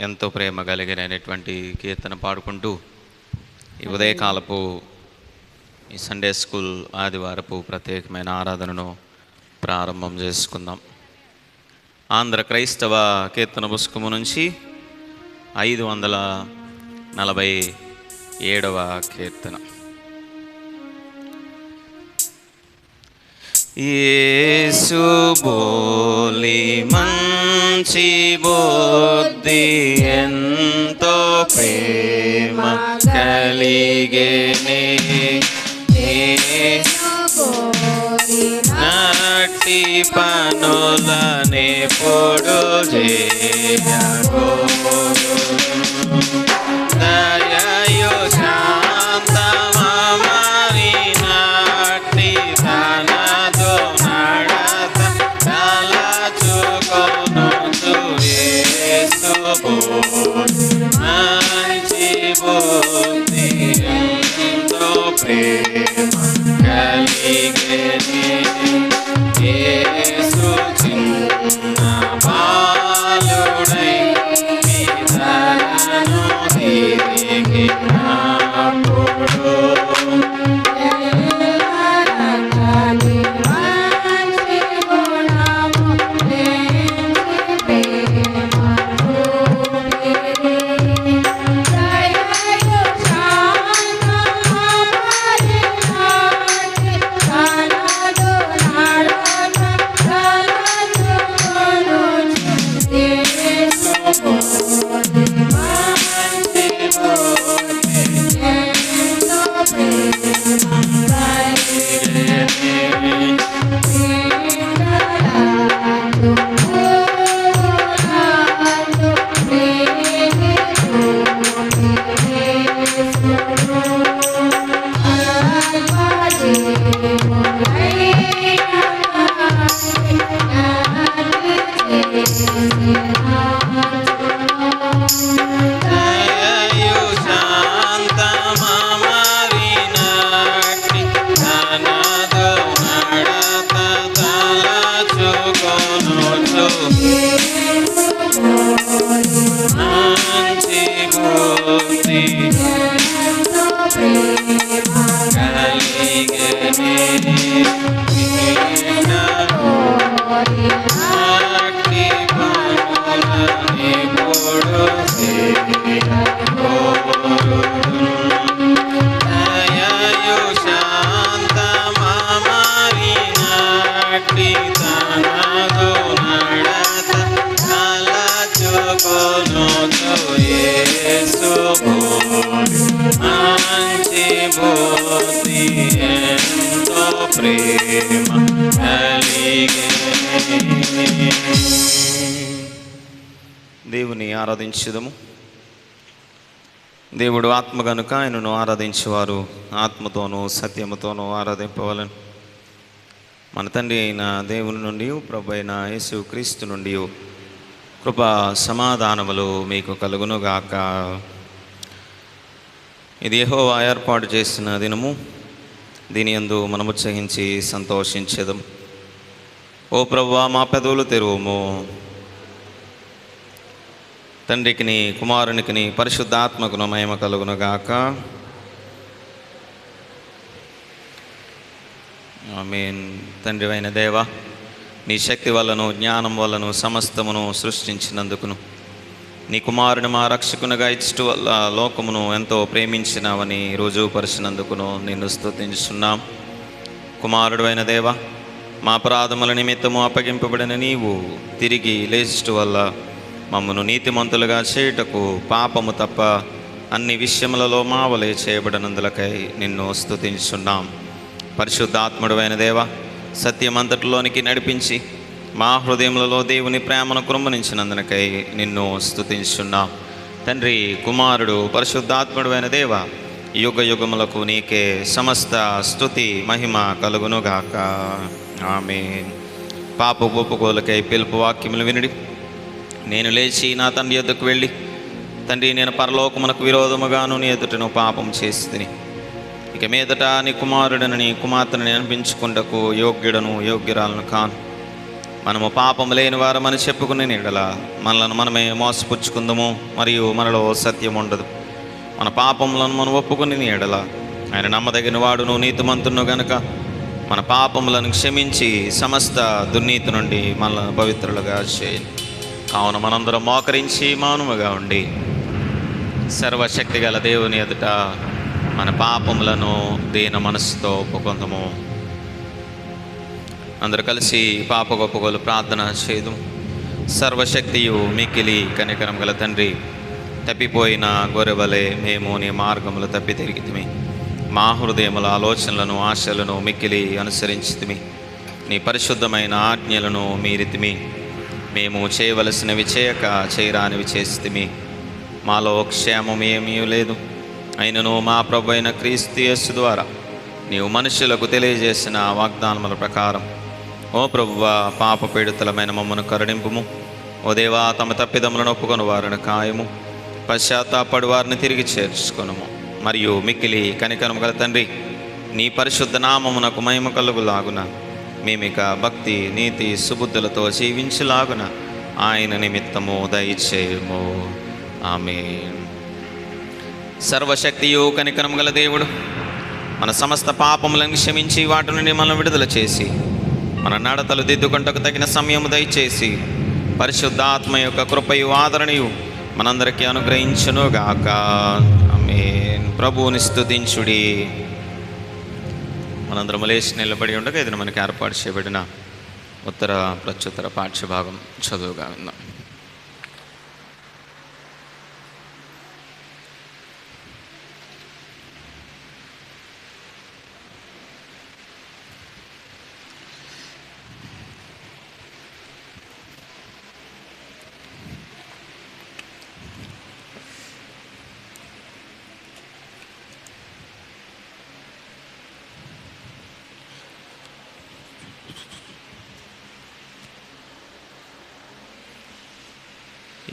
ఎంతో ప్రేమ కలిగినటువంటి కీర్తన పాడుకుంటూ ఈ ఉదయకాలపు ఈ సండే స్కూల్ ఆదివారపు ప్రత్యేకమైన ఆరాధనను ప్రారంభం చేసుకుందాం. ఆంధ్ర క్రైస్తవ కీర్తన పుస్తకము నుంచి 547వ కీర్తన. యేసు బోలి మంచి బుద్ధి ఎంతో ప్రేమ కలిగేనే, నాటి పనులనే పొడు చేయగో, దయయు శాంతమని నాటి తనదు నడత తలచుకొనుచు యేసు మంచి బుద్ధి ఎంతో ప్రేమ కలిగేనే, యేసు చిన్న బాలుడై మీదను తిరిగినప్పుడు దేవుని ఆరాధించుదము. దేవుడు ఆత్మ గనుక ఆయనను ఆరాధించేవారు ఆత్మతోనూ సత్యముతోనూ ఆరాధింపవలను. మన తండ్రి అయిన దేవుని నుండి ప్రభు అయిన యేసు క్రీస్తు నుండి కృపా సమాధానములు మీకు కలుగునుగాక. ఇది యెహోవా ఏర్పాటు చేసిన దినము, దీని యందు మనము ఉత్సహించి సంతోషించెదము. ఓ ప్రభువా, మా పెదవులు తెరువుము. తండ్రికిని కుమారునికిని పరిశుద్ధాత్మకును మహిమ కలుగునుగాక. ఆమేన్. తండ్రి అయిన దేవా, నీ శక్తి వల్లను జ్ఞానం వల్లను సమస్తమును సృష్టించినందుకును, నీ కుమారుని మా రక్షకునిగా ఇచ్చట వల్ల లోకమును ఎంతో ప్రేమించినావని రుజువుపరిచినందుకును నిన్ను స్తుతించున్నాం. కుమారుడు అయిన దేవా, మా అపరాధముల నిమిత్తము అప్పగింపబడిన నీవు తిరిగి లేచుట వల్ల మమ్మను నీతిమంతులుగా చేయుటకు పాపము తప్ప అన్ని విషయములలో మావలే చేయబడినందులకై నిన్ను స్తుతించున్నాం. పరిశుద్ధాత్ముడు అయిన దేవా, సత్యమంతటిలోనికి నడిపించి మా హృదయములలో దేవుని ప్రేమను కృంభనించినందునకై నిన్ను స్తుతించున్నాం. తండ్రి, కుమారుడు, పరిశుద్ధాత్ముడు అయిన దేవా, యుగ యుగములకు నీకే సమస్త స్తుతి మహిమ కలుగునుగాక. ఆమేన్. పాప ఒప్పుకోలకై పిలుపు వాక్యములు వినుడి. నేను లేచి నా తండ్రి యొద్దకు వెళ్ళి, తండ్రి, నేను పరలోకమునకు విరోధముగాను నీ ఎదుటను పాపం చేసితిని. ఇక మీదట నీ కుమారుడని నీ కుమార్తెను అనిపించుకుంటకు యోగ్యుడను యోగ్యురాలను కాను. మనము పాపం లేని వారమని చెప్పుకునే నీడల మనలను మనమే మోసపుచ్చుకుందాము, మరియు మనలో సత్యం ఉండదు. మన పాపములను మనం ఒప్పుకుని నీడల ఆయన నమ్మదగిన వాడును నీతిమంతును గనుక మన పాపములను క్షమించి సమస్త దుర్నీతి నుండి మనల్ని పవిత్రులుగా చేయండి. కావున మనందరం మోకరించి మౌనముగా ఉండి సర్వశక్తి గల దేవుని ఎదుట మన పాపములను దీన మనసుతో ఒప్పుకుందాము. అందరూ కలిసి పాప గొప్పగోలు ప్రార్థన చేయదు. సర్వశక్తియు మిక్కిలి కనికరం గల తండ్రి, తప్పిపోయిన గొర్రెవలే మేము నీ మార్గములు తప్పి తిరిగితిమి. మా హృదయముల ఆలోచనలను ఆశలను మిక్కిలి అనుసరించితిమి. నీ పరిశుద్ధమైన ఆజ్ఞలను మీరితిమి. మేము చేయవలసినవి చేయక చేయరానివి చేసితిమి. మాలో క్షేమం ఏమీ లేదు. అయినను మా ప్రభు అయిన క్రీస్తు యేసు ద్వారా నీవు మనుషులకు తెలియజేసిన వాగ్దానముల ప్రకారం ఓ ప్రభువా, పాప పీడితులమైన మమ్మను కరుణింపుము. ఓ దేవా, తమ తప్పిదములను ఒప్పుకొని వారిని కాయము, పశ్చాత్తాపడి వారిని తిరిగి చేర్చుకొనుము. మరియు మిక్కిలి కనికరము గల తండ్రి, నీ పరిశుద్ధ నామమునకు మహిమ కలుగులాగున మేమిక భక్తి నీతి సుబుద్ధులతో జీవించులాగున ఆయన నిమిత్తము దయచేయము. ఆమేన్. సర్వశక్తియు కనికరము గల దేవుడు మన సమస్త పాపములను క్షమించి వాటి నుండి మనం విడుదల చేసి మన నడతలు దిద్దుకుంటకు తగిన సమయము దయచేసి పరిశుద్ధాత్మ యొక్క కృపయు ఆదరణయు మనందరికీ అనుగ్రహించునుగాక. ఆమేన్. ప్రభువుని స్తుతించుడి. మనందరం లేచి నిలబడి ఉండగా ఇది మనకి ఏర్పాటు చేయబడిన ఉత్తర ప్రత్యుత్తర పాఠ్యభాగం చదువుగా విందాం.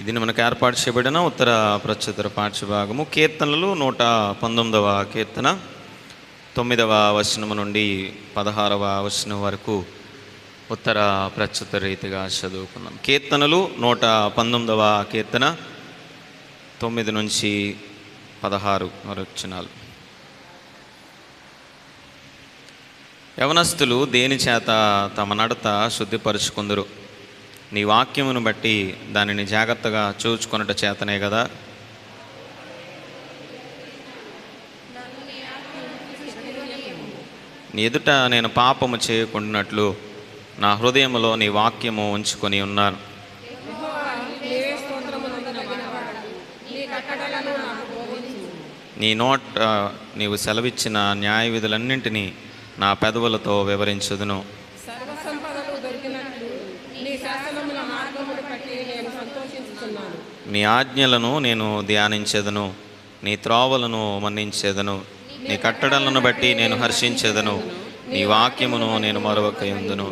ఇది మనకు ఏర్పాటు చేయబడిన ఉత్తర ప్రత్యుత్తర పాఠ్యభాగము. కీర్తనలు 119వ కీర్తన 9వ వచనము నుండి 16వ వచనం వరకు ఉత్తర ప్రత్యుత్తర రీతిగా చదువుకున్నాం. కీర్తనలు 119వ కీర్తన 9 నుంచి 16 వచనాలు. యవనస్తులు దేని చేత తమ నడత శుద్ధిపరుచుకుందరు? నీ వాక్యమును బట్టి దానిని జాగ్రత్తగా చూచుకొనుట చేతనే కదా. నీ ఎదుట నేను పాపము చేయకుండానట్లు నా హృదయములో నీ వాక్యము ఉంచుకొని ఉన్నాను. నీ నోట నీవు సెలవిచ్చిన న్యాయ విధులన్నింటినీ నా పెదవులతో వివరించుదును. నీ ఆజ్ఞలను నేను ధ్యానించేదను, నీ త్రోవలను మన్నించేదను. నీ కట్టడలను బట్టి నేను హర్షించేదను, నీ వాక్యమును నేను మరొకయుందును.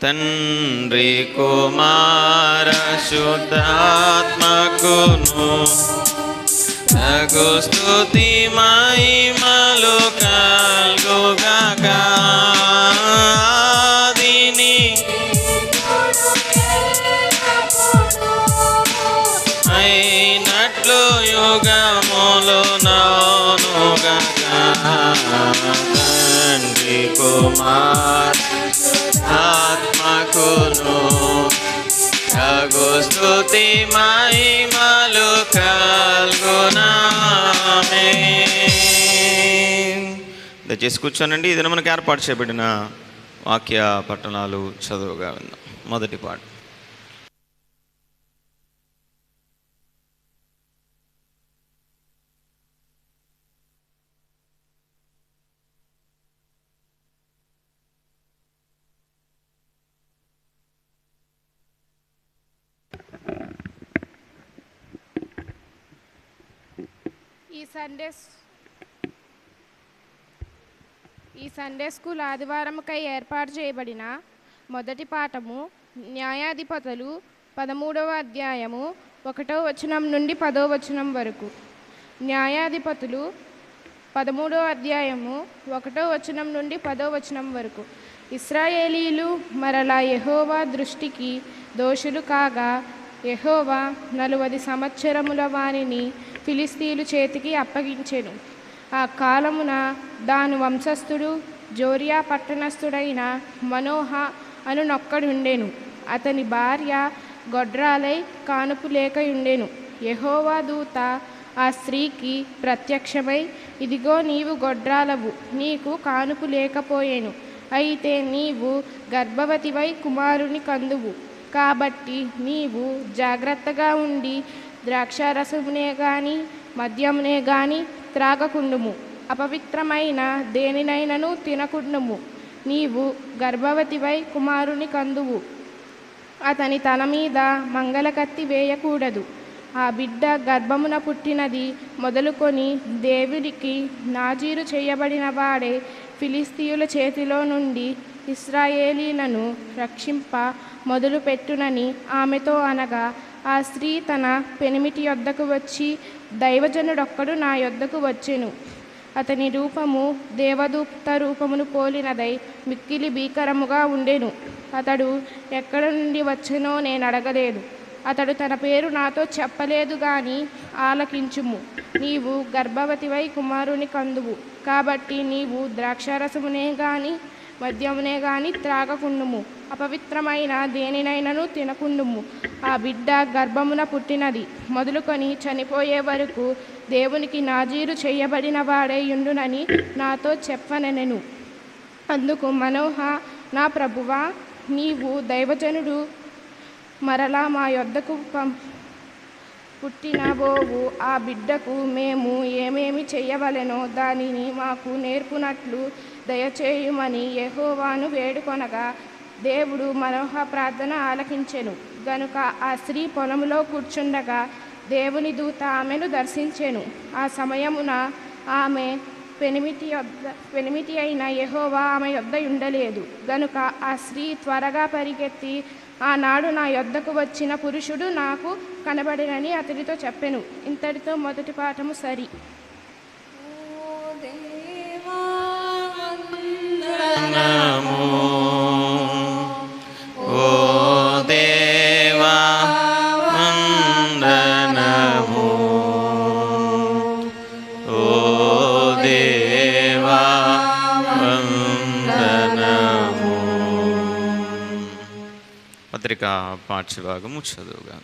తండ్రి కుమార శుద్ధాత్మకును తగు స్తుతి మహిమలు కలుగుగాక. ఆదిని అయినట్లు యుగములు నౌనుగాక. తండ్రి కుమార ఆత్మకును తగు స్తుతి మహిమలు కలుగునా. దయచేసి కూర్చోనండి. ఇది మనకు ఏర్పాటు చేయబడిన వాక్య పట్టణాలు చదువుగా విందాం. మొదటి పాట. ఈ సండే స్కూల్ ఆదివారంకై ఏర్పాటు చేయబడిన మొదటి పాఠము న్యాయాధిపతులు 13వ అధ్యాయము 1వ వచనం నుండి 10వ వచనం వరకు. న్యాయాధిపతులు 13వ అధ్యాయము 1వ వచనం నుండి 10వ వచనం వరకు. ఇశ్రాయేలీలు మరలా యెహోవా దృష్టికి దోషులు కాగా యెహోవా 40 సంవత్సరముల వారిని ఫిలిస్తీయుల చేతికి అప్పగించెను. ఆ కాలమున దాను వంశస్థుడు జోరియా పట్టణస్థుడైన మనోహ అనునొక్కడుండెను. అతని భార్య గొడ్రాలై కానుపు లేకయుండెను. యెహోవా దూత ఆ స్త్రీకి ప్రత్యక్షమై, ఇదిగో నీవు గొడ్రాలవు, నీకు కానుపు లేకపోయెను. అయితే నీవు గర్భవతివై కుమారుని కందువు. కాబట్టి నీవు జాగ్రత్తగా ఉండి ద్రాక్షారసమునే గాని మద్యమునే గాని త్రాగకుండుము, అపవిత్రమైన దేనినైనను తినకుండుము. నీవు గర్భవతివై కుమారుని కందువు. అతని తల మీద మంగళకత్తి వేయకూడదు. ఆ బిడ్డ గర్భమున పుట్టినది మొదలుకొని దేవునికి నాజీరు చేయబడిన వాడే ఫిలిస్తీయుల చేతిలో నుండి ఇశ్రాయేలీలను రక్షింప మొదలుపెట్టునని ఆమెతో అనగా, ఆ స్త్రీ తన పెనిమిటి యొద్దకు వచ్చి, దైవజనుడొక్కడు నా యొద్దకు వచ్చెను. అతని రూపము దేవదూత రూపమును పోలినదై మిక్కిలి భీకరముగా ఉండెను. అతడు ఎక్కడ నుండి వచ్చెనో నేను అడగలేదు. అతడు తన పేరు నాతో చెప్పలేదు గాని ఆలకించుము. నీవు గర్భవతివై కుమారుని కందువు. కాబట్టి నీవు ద్రాక్షారసమునే గాని మద్యమునే గాని త్రాగకుండుము, అపవిత్రమైన దేనినైనను తినకుండుము. ఆ బిడ్డ గర్భమున పుట్టినది మొదలుకొని చనిపోయే వరకు దేవునికి నాజీరు చేయబడిన వాడే యుండునని నాతో చెప్పనెను. అందుకు మనోహ, నా ప్రభువా, నీవు దైవజనుడు మరలా మా యొద్దకు పుట్టినబోవు ఆ బిడ్డకు మేము ఏమేమి చెయ్యవలెనో దానిని మాకు నేర్పునట్లు దయచేయుమని యెహోవాను వేడుకొనగా, దేవుడు మనోహ ప్రార్థన ఆలకించెను. గనుక ఆ స్త్రీ పొలములో కూర్చుండగా దేవుని దూత ఆమెను దర్శించెను. ఆ సమయమున ఆమె పెనిమిటి అయిన యెహోవా ఆమె యొద్ద ఉండలేదు. గనుక ఆ స్త్రీ త్వరగా పరిగెత్తి, ఆనాడు నా యొద్దకు వచ్చిన పురుషుడు నాకు కనబడినని అతడితో చెప్పెను. ఇంతటితో మొదటి పాఠము సరి. ఓ దేవా వందనము, ఓ దేవా వందనము. పత్రికా పాఠ్యభాగము చదువుగా.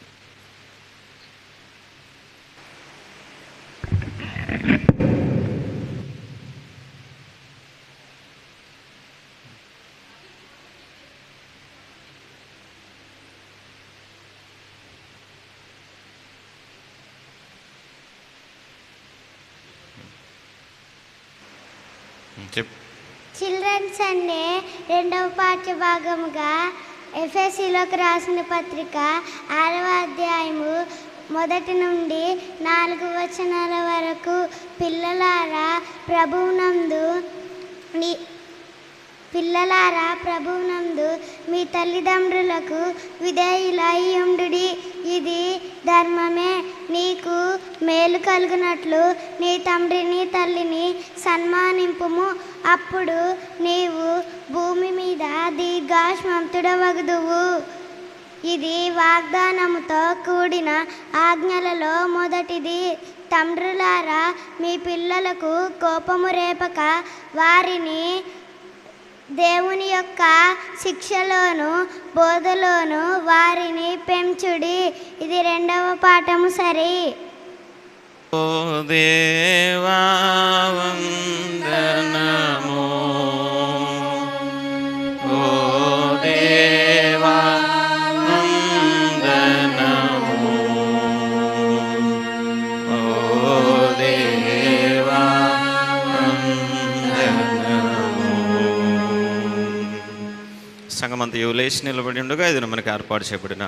చిల్డ్రన్స్ సండే రెండవ పాఠ్యభాగముగా ఎఫెసీయులకు రాసిన పత్రిక 6వ అధ్యాయము 1 నుండి 4 వచనాల వరకు. పిల్లలారా ప్రభువునందు మీ తల్లిదండ్రులకు విధేయులై ఉండుడి, ఇది ధర్మమే. నీకు మేలు కలుగునట్లు నీ తండ్రిని తల్లిని సన్మానింపుము, అప్పుడు నీవు భూమి మీద దీర్ఘాయుష్మంతుడవగుదువు. ఇది వాగ్దానముతో కూడిన ఆజ్ఞలలో మొదటిది. తండ్రులారా, మీ పిల్లలకు కోపము రేపక వారిని దేవుని యొక్క శిక్షలోను బోధలోను వారిని పెంచుడి. ఇది రెండవ పాఠము సరి. ఓ దేవా వందనము, ఓ దేవా వందనము, ఓ దేవా వందనము. సంగమంతయు లేచి నిలబడి ఉండగా ఇది మనకు ఏర్పాటు చేయబడిన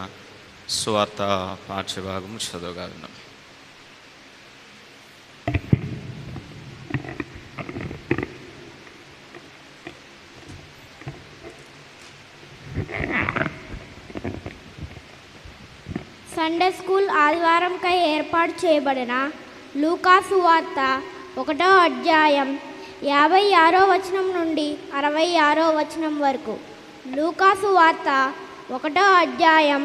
స్వార్థ పాఠ్యభాగము చదువుగా. సండే స్కూల్ ఆదివారంకై ఏర్పాటు చేయబడిన లూకా సువార్త 1వ అధ్యాయం 56వ వచనం నుండి 66వ వచనం వరకు. లూకాసు వార్త 1వ అధ్యాయం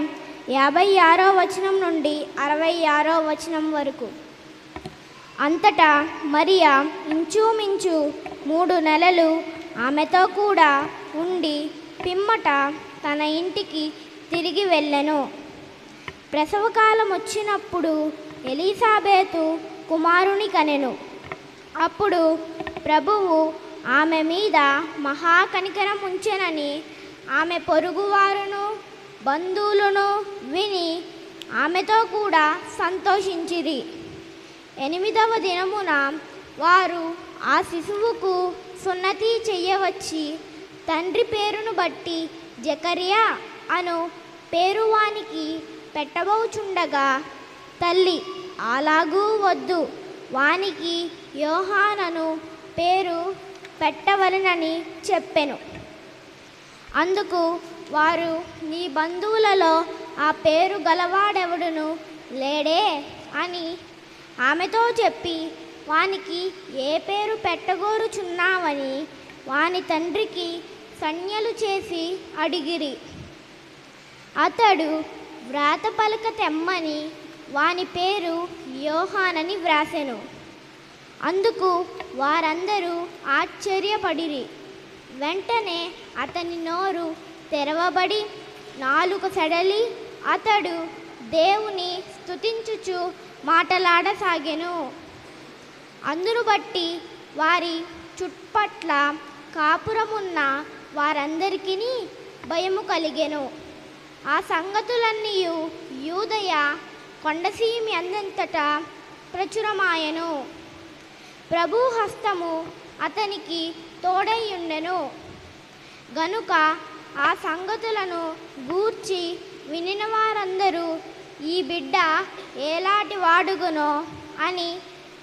56వ వచనం నుండి 66వ వచనం వరకు. అంతటా మరియా ఇంచుమించు 3 నెలలు ఆమెతో కూడా ఉండి పిమ్మట తన ఇంటికి తిరిగి వెళ్ళెను. ప్రసవకాలం వచ్చినప్పుడు ఎలీసాబెతు కుమారుని కనెను. అప్పుడు ప్రభువు ఆమె మీద మహాకనికరం ఉంచెనని ఆమె పొరుగువారును బంధువులను విని ఆమెతో కూడా సంతోషించిరి. 8వ దినమున వారు ఆ శిశువుకు సున్నతి చెయ్యవచ్చి తండ్రి పేరును బట్టి జకరియా అను పేరు వానికి పెట్టబోచుండగా తల్లి అలాగూ వద్దు, వానికి యోహానను పేరు పెట్టవలెనని చెప్పెను. అందుకు వారు, నీ బంధువులలో ఆ పేరు గలవాడెవడును లేడే అని ఆమెతో చెప్పి వానికి ఏ పేరు పెట్టగోరుచున్నావని వాని తండ్రికి సంజ్ఞలు చేసి అడిగిరి. అతడు వ్రాత పలక తెమ్మని వాని పేరు యోహానని వ్రాసెను. అందుకు వారందరూ ఆశ్చర్యపడిరి. వెంటనే అతని నోరు తెరవబడి నాలుక సడలి అతడు దేవుని స్తుతించుచు మాటలాడసాగెను. అందును బట్టి వారి చుట్పట్ల కాపురమున్న వారందరికీ భయము కలిగెను. ఆ సంగతులన్నీ యూదయ కొండసీమి అందంతటా ప్రచురమాయెను. ప్రభు హస్తము అతనికి తోడైయుండెను గనుక ఆ సంగతులను గూర్చి వినిన వారందరూ ఈ బిడ్డ ఏలాంటి వాడుగునో అని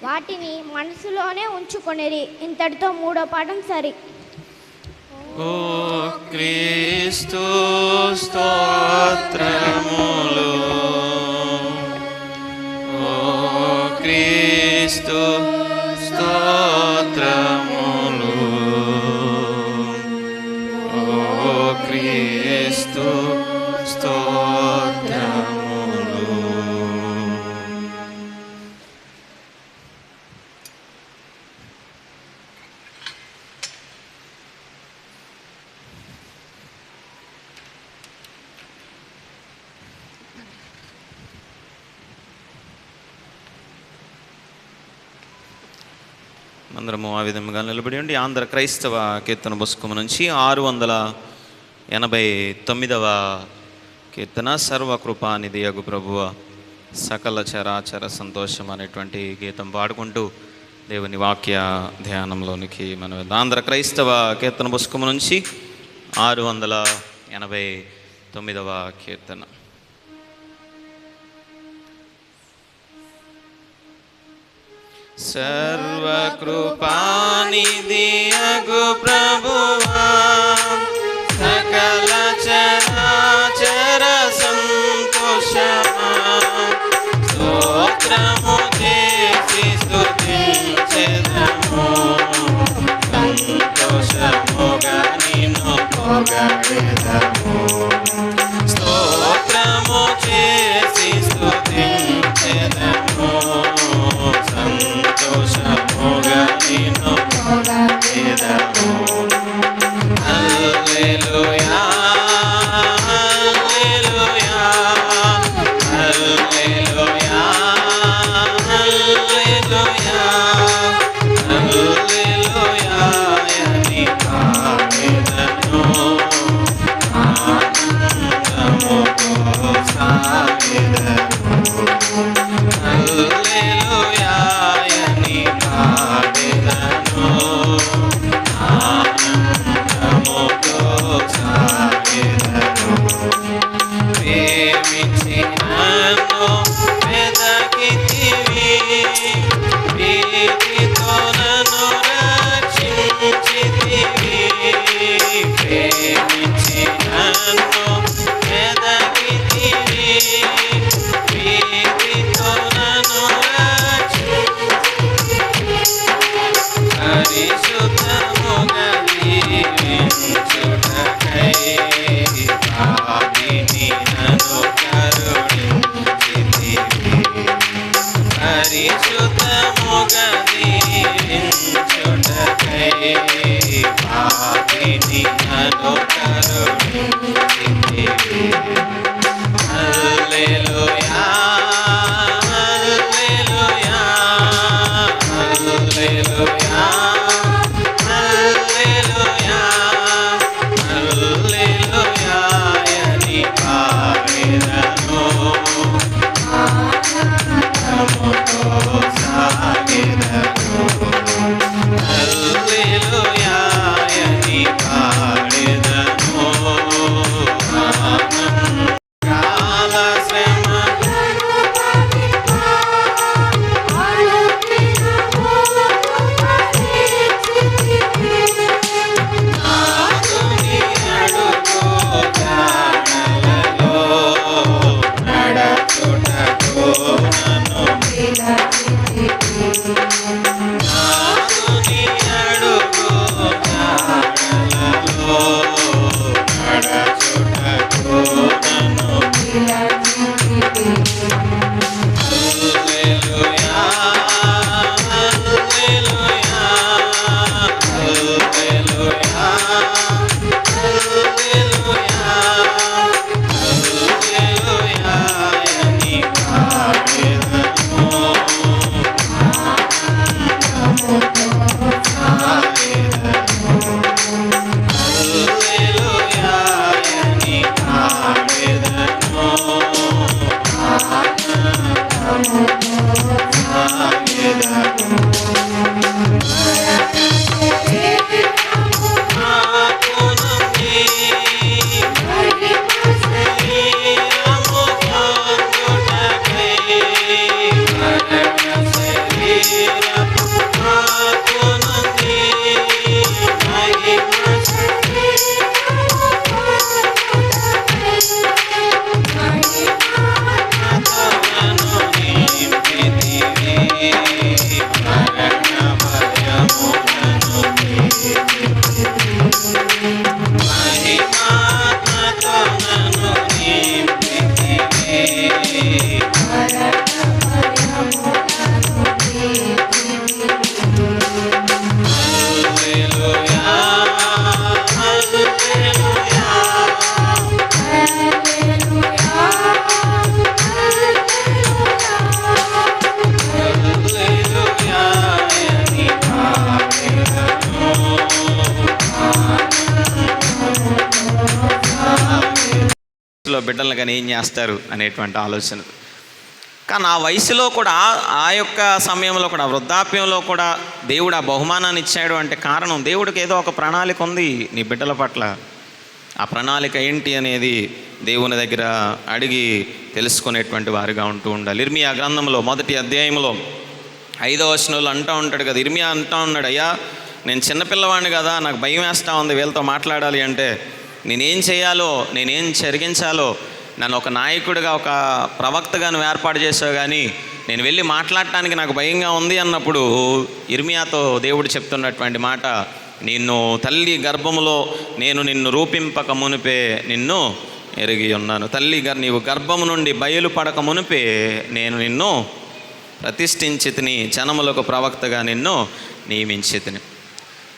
వాటిని మనసులోనే ఉంచుకొనిరి. ఇంతటితో 3వ పాఠం సరి. ఓ క్రీస్తు స్తోత్రములు, ఓ క్రీస్తు స్తోత్రములు, ఓ క్రీస్తు స్తోత్రములు. అందరము ఆ విధంగా నిలబడి ఉండి ఆంధ్ర క్రైస్తవ కీర్తన పుస్తకం నుంచి 689వ కీర్తన, సర్వకృపానిధి యగు ప్రభువ సకల చరాచర సంతోషం అనేటువంటి గీతం పాడుకుంటూ దేవుని వాక్య ధ్యానంలోనికి మనం ఆంధ్ర క్రైస్తవ కీర్తన పుస్తకం నుంచి 689వ కీర్తన. సర్వకృపానిధి యగు ప్రభువా సకల చరాచర సంతోషమా స్తోత్రము చేసి స్తుతించెదము, సంతోషముగా నిన్ను పొగడెదము. స్తోత్రము చేసి స్తుతించెదము, సంతోషముగా నిన్ను పొగడెదము. హల్లెలూయా, హల్లెలూయా, హల్లెలూయా. పరిశుద్ధముగా దీవించుటకై పాపిని నన్ను కరుణించితివి. హల్లెలూయా హల్లెలూయా హల్లెలూయా హల్లెలూయా హల్లెలూయా అని పాడెదను. ఆనందముతో సాగెదను. హల్లెలూయా అని పాడెదను. కాల శ్రమ నాదుని అడుగు జాడలలో నడచుటకు నన్ను నాదుని అడుగు జాడలలో నడచుటకు నన్ను హల్లెలూయా హల్లెలూయా హల్లెలూయా హల్లెలూయా హల్లెలూయా అని పాడెదను. హల్లెలూయా అని పాడెదను. బిడ్డలు కానీ ఏం చేస్తారు అనేటువంటి ఆలోచన. కానీ ఆ వయసులో కూడా ఆ యొక్క సమయంలో కూడా వృద్ధాప్యంలో కూడా దేవుడు ఆ బహుమానాన్ని ఇచ్చాడు అంటే కారణం దేవుడికి ఏదో ఒక ప్రణాళిక ఉంది నీ బిడ్డల పట్ల. ఆ ప్రణాళిక ఏంటి అనేది దేవుని దగ్గర అడిగి తెలుసుకునేటువంటి వారిగా ఉంటూ ఉండాలి. ఇర్మియా గ్రంథంలో 1వ అధ్యాయంలో 5వ వచనంలో అంటూ ఉంటాడు కదా, ఇర్మియా అంటూ ఉన్నాడు, అయ్యా నేను చిన్నపిల్లవాడిని కదా, నాకు భయం వేస్తూ ఉంది వీళ్ళతో మాట్లాడాలి అంటే, నేనేం చేయాలో నేనేం జరిగించాలో, నన్ను ఒక నాయకుడిగా ఒక ప్రవక్తగా నువ్వు ఏర్పాటు చేసావు, కానీ నేను వెళ్ళి మాట్లాడటానికి నాకు భయంగా ఉంది అన్నప్పుడు ఇర్మియాతో దేవుడు చెప్తున్నటువంటి మాట, నిన్ను తల్లి గర్భములో నేను నిన్ను రూపింపక మునిపే నిన్ను ఎరిగి ఉన్నాను. నీవు గర్భము నుండి బయలుపడక మునిపే నేను నిన్ను ప్రతిష్ఠించి తిని, జనములకు ప్రవక్తగా నిన్ను నియమించి తిని.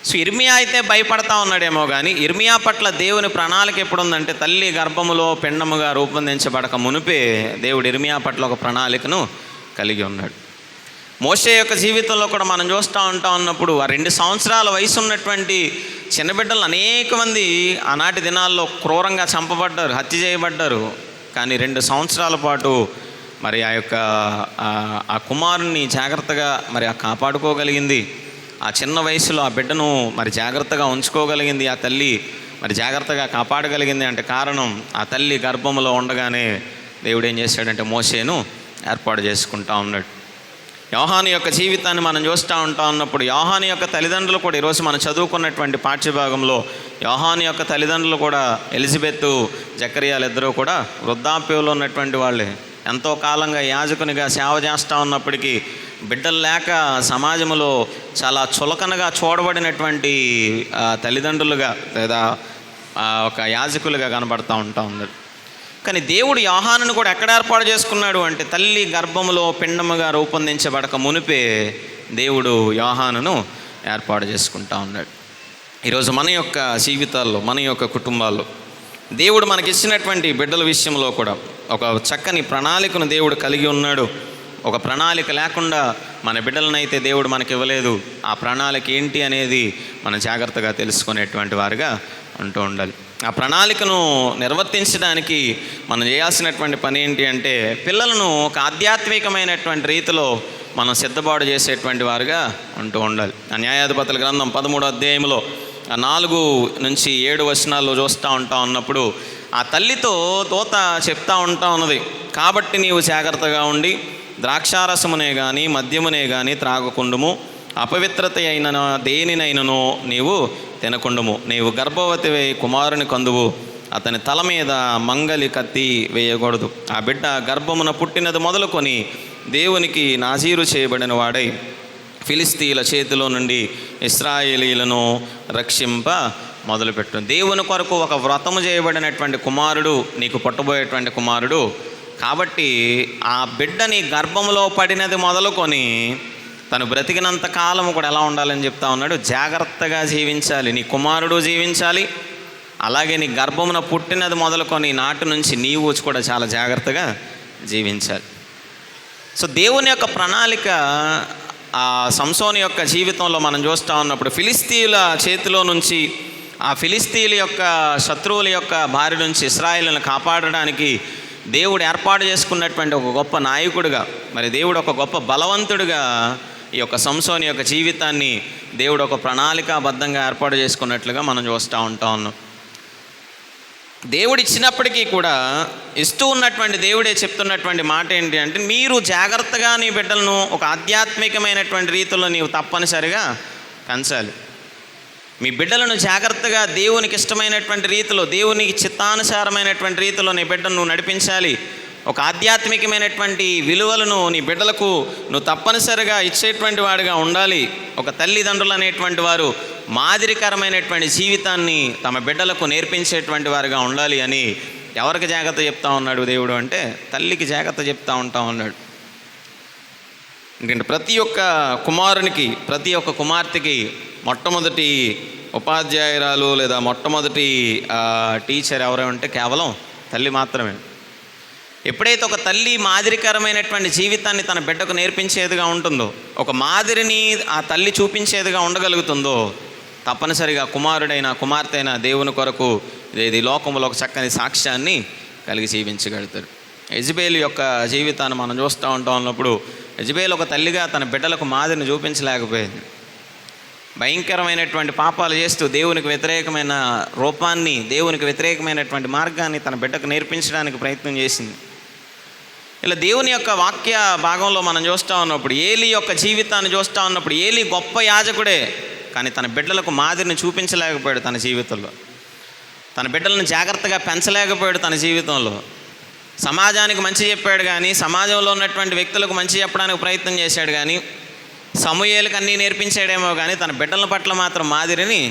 సో ఇర్మియా అయితే భయపడతా ఉన్నాడేమో కానీ ఇర్మియా పట్ల దేవుని ప్రణాళిక ఎప్పుడుందంటే, తల్లి గర్భములో పిండముగా రూపొందించబడక మునిపే దేవుడు ఇర్మియా పట్ల ఒక ప్రణాళికను కలిగి ఉన్నాడు. మోషే యొక్క జీవితంలో కూడా మనం చూస్తూ ఉన్నప్పుడు ఆ 2 సంవత్సరాల వయసు ఉన్నటువంటి చిన్న బిడ్డలు అనేక మంది ఆనాటి దినాల్లో క్రూరంగా చంపబడ్డారు, హత్య చేయబడ్డారు. కానీ 2 సంవత్సరాల పాటు మరి ఆ యొక్క ఆ కుమారుని జాగ్రత్తగా మరి కాపాడుకోగలిగింది. ఆ చిన్న వయసులో ఆ బిడ్డను మరి జాగ్రత్తగా ఉంచుకోగలిగింది ఆ తల్లి, మరి జాగ్రత్తగా కాపాడగలిగింది అంటే కారణం ఆ తల్లి గర్భంలో ఉండగానే దేవుడు ఏం చేశాడంటే మోషేను ఏర్పాటు చేసుకుంటా ఉన్నాడు. యోహాను యొక్క జీవితాన్ని మనం చూస్తూ ఉన్నప్పుడు యోహాను యొక్క తల్లిదండ్రులు కూడా ఈరోజు మనం చదువుకున్నటువంటి పాఠ్యభాగంలో యోహాను యొక్క తల్లిదండ్రులు కూడా ఎలిజబెత్, జకరియాలు ఇద్దరూ కూడా వృద్ధాప్యంలో ఉన్నటువంటి వాళ్ళే. ఎంతో కాలంగా యాజకునిగా సేవ చేస్తూ ఉన్నప్పటికీ బిడ్డలు లేక సమాజంలో చాలా చులకనగా చూడబడినటువంటి తల్లిదండ్రులుగా లేదా ఒక యాజకులుగా కనబడుతూ ఉంది. కానీ దేవుడు యోహానును కూడా ఎక్కడ ఏర్పాటు చేసుకున్నాడు అంటే తల్లి గర్భములో పిండముగా రూపొందించబడక మునిపే దేవుడు యోహానును ఏర్పాటు చేసుకుంటా ఉన్నాడు. ఈరోజు మన యొక్క జీవితాల్లో, మన యొక్క కుటుంబాల్లో దేవుడు మనకిచ్చినటువంటి బిడ్డల విషయంలో కూడా ఒక చక్కని ప్రణాళికను దేవుడు కలిగి ఉన్నాడు. ఒక ప్రణాళిక లేకుండా మన బిడ్డలనైతే దేవుడు మనకి ఇవ్వలేదు. ఆ ప్రణాళిక ఏంటి అనేది మనం జాగ్రత్తగా తెలుసుకునేటువంటి వారుగా ఉంటూ ఉండాలి. ఆ ప్రణాళికను నిర్వర్తించడానికి మనం చేయాల్సినటువంటి పని ఏంటి అంటే పిల్లలను ఒక ఆధ్యాత్మికమైనటువంటి రీతిలో మనం సిద్ధపాటు చేసేటువంటి వారుగా ఉంటూ ఉండాలి. ఆ న్యాయాధిపతుల గ్రంథం 13వ అధ్యాయంలో 4 నుంచి 7 వచనాల్లో చూస్తూ ఉన్నప్పుడు ఆ తల్లితో దూత చెప్తా ఉన్నది, కాబట్టి నీవు జాగ్రత్తగా ఉండి ద్రాక్షారసమునే కానీ మద్యమునే కానీ త్రాగకుండుము, అపవిత్రత అయిన దేనినైనను నీవు తినకుండుము, నీవు గర్భవతి కుమారుని కందువు, అతని తల మీద మంగలి కత్తి వేయకూడదు. ఆ బిడ్డ గర్భమున పుట్టినది మొదలుకొని దేవునికి నాజీరు చేయబడిన వాడై ఫిలిస్తీన్ల చేతిలో నుండి ఇశ్రాయేలీలను రక్షింప మొదలుపెట్టు. దేవుని కొరకు ఒక వ్రతము చేయబడినటువంటి కుమారుడు నీకు పుట్టబోయేటువంటి కుమారుడు. కాబట్టి ఆ బిడ్డని గర్భంలో పడినది మొదలుకొని తను బ్రతికినంత కాలము కూడా ఎలా ఉండాలని చెప్తా ఉన్నాడు, జాగ్రత్తగా జీవించాలి. నీ కుమారుడు జీవించాలి, అలాగే నీ గర్భమున పుట్టినది మొదలుకొని నాటి నుంచి నీవు కూడా చాలా జాగ్రత్తగా జీవించాలి. సో దేవుని యొక్క ప్రణాళిక ఆ సంసోను యొక్క జీవితంలో మనం చూస్తూ ఉన్నప్పుడు ఫిలిస్తీన్ల చేతిలో నుంచి, ఆ ఫిలిస్తీన్ల యొక్క శత్రువుల యొక్క బారి నుంచి ఇశ్రాయేలును కాపాడడానికి దేవుడు ఏర్పాటు చేసుకున్నటువంటి ఒక గొప్ప నాయకుడిగా, మరి దేవుడు ఒక గొప్ప బలవంతుడిగా ఈ యొక్క సంసోను యొక్క జీవితాన్ని దేవుడు ఒక ప్రణాళికాబద్ధంగా ఏర్పాటు చేసుకున్నట్లుగా మనం చూస్తూ ఉన్నాం. దేవుడు ఇచ్చినప్పటికీ కూడా ఇస్తూ ఉన్నటువంటి దేవుడే చెప్తున్నటువంటి మాట ఏంటి అంటే, మీరు జాగ్రత్తగా నీ బిడ్డలను ఒక ఆధ్యాత్మికమైనటువంటి రీతిలో నీవు తప్పనిసరిగా పెంచాలి. మీ బిడ్డలను జాగ్రత్తగా దేవునికి ఇష్టమైనటువంటి రీతిలో, దేవునికి చిత్తానుసారమైనటువంటి రీతిలో నీ బిడ్డను నువ్వు నడిపించాలి. ఒక ఆధ్యాత్మికమైనటువంటి విలువలను నీ బిడ్డలకు నువ్వు తప్పనిసరిగా ఇచ్చేటువంటి వాడిగా ఉండాలి. ఒక తల్లిదండ్రులు అనేటువంటి వారు మాదిరికరమైనటువంటి జీవితాన్ని తమ బిడ్డలకు నేర్పించేటువంటి వారుగా ఉండాలి అని ఎవరికి జాగ్రత్త చెప్తా ఉన్నాడు దేవుడు అంటే, తల్లికి జాగ్రత్త చెప్తా ఉన్నాడు. ఎందుకంటే ప్రతి ఒక్క కుమారునికి, ప్రతి ఒక్క కుమార్తెకి మొట్టమొదటి ఉపాధ్యాయురాలు లేదా మొట్టమొదటి టీచర్ ఎవరంటే కేవలం తల్లి మాత్రమే. ఎప్పుడైతే ఒక తల్లి మాదిరికరమైనటువంటి జీవితాన్ని తన బిడ్డకు నేర్పించేదిగా ఉంటుందో, ఒక మాదిరిని ఆ తల్లి చూపించేదిగా ఉండగలుగుతుందో, తప్పనిసరిగా కుమారుడైనా కుమార్తె అయినా దేవుని కొరకు ఇది లోకంలో ఒక చక్కని సాక్ష్యాన్ని కలిగి జీవించగలుగుతారు. యెజబేలు యొక్క జీవితాన్ని మనం చూస్తూ ఉన్నప్పుడు యెజబేలు ఒక తల్లిగా తన బిడ్డలకు మాదిరిని చూపించలేకపోయింది. భయంకరమైనటువంటి పాపాలు చేస్తూ దేవునికి వ్యతిరేకమైన రూపాన్ని, దేవునికి వ్యతిరేకమైనటువంటి మార్గాన్ని తన బిడ్డకు నేర్పించడానికి ప్రయత్నం చేసింది. ఇలా దేవుని యొక్క వాక్య భాగంలో మనం చూస్తూ ఉన్నప్పుడు ఏలీ యొక్క జీవితాన్ని చూస్తూ ఉన్నప్పుడు ఏలీ గొప్ప యాజకుడే, కానీ తన బిడ్డలకు మాదిరిని చూపించలేకపోయాడు. తన జీవితంలో తన బిడ్డలను జాగ్రత్తగా పెంచలేకపోయాడు. తన జీవితంలో సమాజానికి మంచి చెప్పాడు, కానీ సమాజంలో ఉన్నటువంటి వ్యక్తులకు మంచి చెప్పడానికి ప్రయత్నం చేశాడు, కానీ సమూయేలుకు అన్నీ నేర్పించాడేమో, కానీ తన బిడ్డల పట్ల మాత్రం మాదిరిని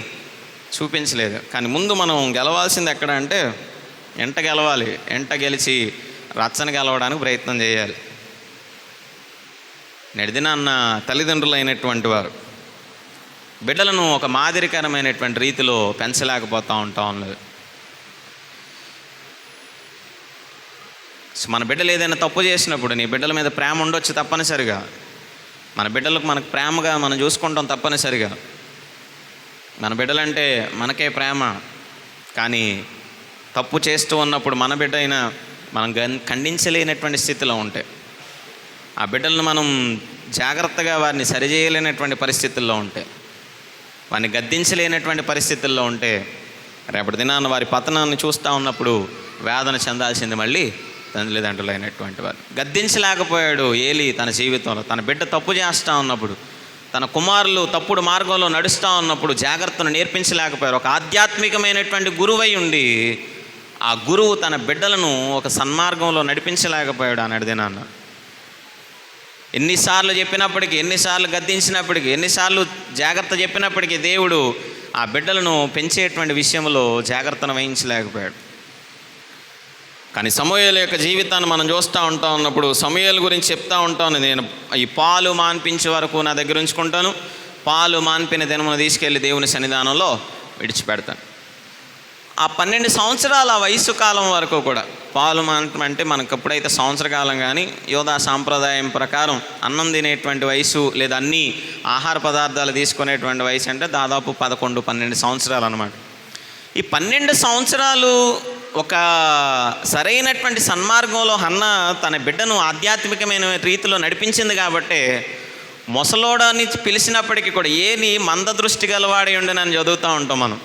చూపించలేదు. కానీ ముందు మనం గెలవాల్సింది ఎక్కడ అంటే ఎంట గెలవాలి. ఎంట గెలిచి రచ్చన గెలవడానికి ప్రయత్నం చేయాలి. నెడిదినాన్న తల్లిదండ్రులు అయినటువంటి వారు బిడ్డలను ఒక మాదిరికరమైనటువంటి రీతిలో పెంచలేకపోతూ ఉన్నది. మన బిడ్డలు ఏదైనా తప్పు చేసినప్పుడు నీ బిడ్డల మీద ప్రేమ ఉండొచ్చు తప్పనిసరిగా. మన బిడ్డలకు మనకు ప్రేమగా మనం చూసుకుంటాం తప్పనిసరిగా. మన బిడ్డలంటే మనకే ప్రేమ, కానీ తప్పు చేస్తూ ఉన్నప్పుడు మన బిడ్డ అయినా మనం ఖండించలేనటువంటి స్థితిలో ఉంటే, ఆ బిడ్డలను మనం జాగ్రత్తగా వారిని సరిచేయలేనటువంటి పరిస్థితుల్లో ఉంటే, వారిని గద్దించలేనటువంటి పరిస్థితుల్లో ఉంటే, రేపటి దినాన్ని వారి పతనాన్ని చూస్తూ ఉన్నప్పుడు వేదన చెందాల్సింది మళ్ళీ తల్లిదండ్రులు అయినటువంటి వారు. గద్దించలేకపోయాడు ఏలీ తన జీవితంలో. తన బిడ్డ తప్పు చేస్తూ ఉన్నప్పుడు, తన కుమారులు తప్పుడు మార్గంలో నడుస్తూ ఉన్నప్పుడు జాగ్రత్తను నేర్పించలేకపోయారు. ఒక ఆధ్యాత్మికమైనటువంటి గురువై ఉండి ఆ గురువు తన బిడ్డలను ఒక సన్మార్గంలో నడిపించలేకపోయాడు అన్నాడు దినాన్న. ఎన్నిసార్లు చెప్పినప్పటికీ, ఎన్నిసార్లు గద్దించినప్పటికీ, ఎన్నిసార్లు జాగ్రత్త చెప్పినప్పటికీ దేవుడు ఆ బిడ్డలను పెంచేటువంటి విషయంలో జాగ్రత్తను వహించలేకపోయాడు. కానీ సమూయేలు యొక్క జీవితాన్ని మనం చూస్తూ ఉంటా ఉన్నప్పుడు సమూయేలు గురించి చెప్తా ఉంటాను, నేను ఈ పాలు మాన్పించే వరకు నా దగ్గర ఉంచుకుంటాను, పాలు మాన్పిన దినమును తీసుకెళ్ళి దేవుని సన్నిధానంలో విడిచిపెడతాను. ఆ 12 సంవత్సరాల వయసు కాలం వరకు కూడా పాలు మానటం అంటే మనకు ఎప్పుడైతే సంవత్సర కాలం కానీ యోధా సాంప్రదాయం ప్రకారం అన్నం తినేటువంటి వయసు లేదా అన్ని ఆహార పదార్థాలు తీసుకునేటువంటి వయసు అంటే దాదాపు 11-12 సంవత్సరాలు అన్నమాట. ఈ 12 సంవత్సరాలు ఒక సరైనటువంటి సన్మార్గంలో హన్న తన బిడ్డను ఆధ్యాత్మికమైన రీతిలో నడిపించింది కాబట్టి ముసలోడని పిలిచినప్పటికీ కూడా ఏని మంద దృష్టి గలవాడి ఉండనని చదువుతూ ఉంటాం మనం.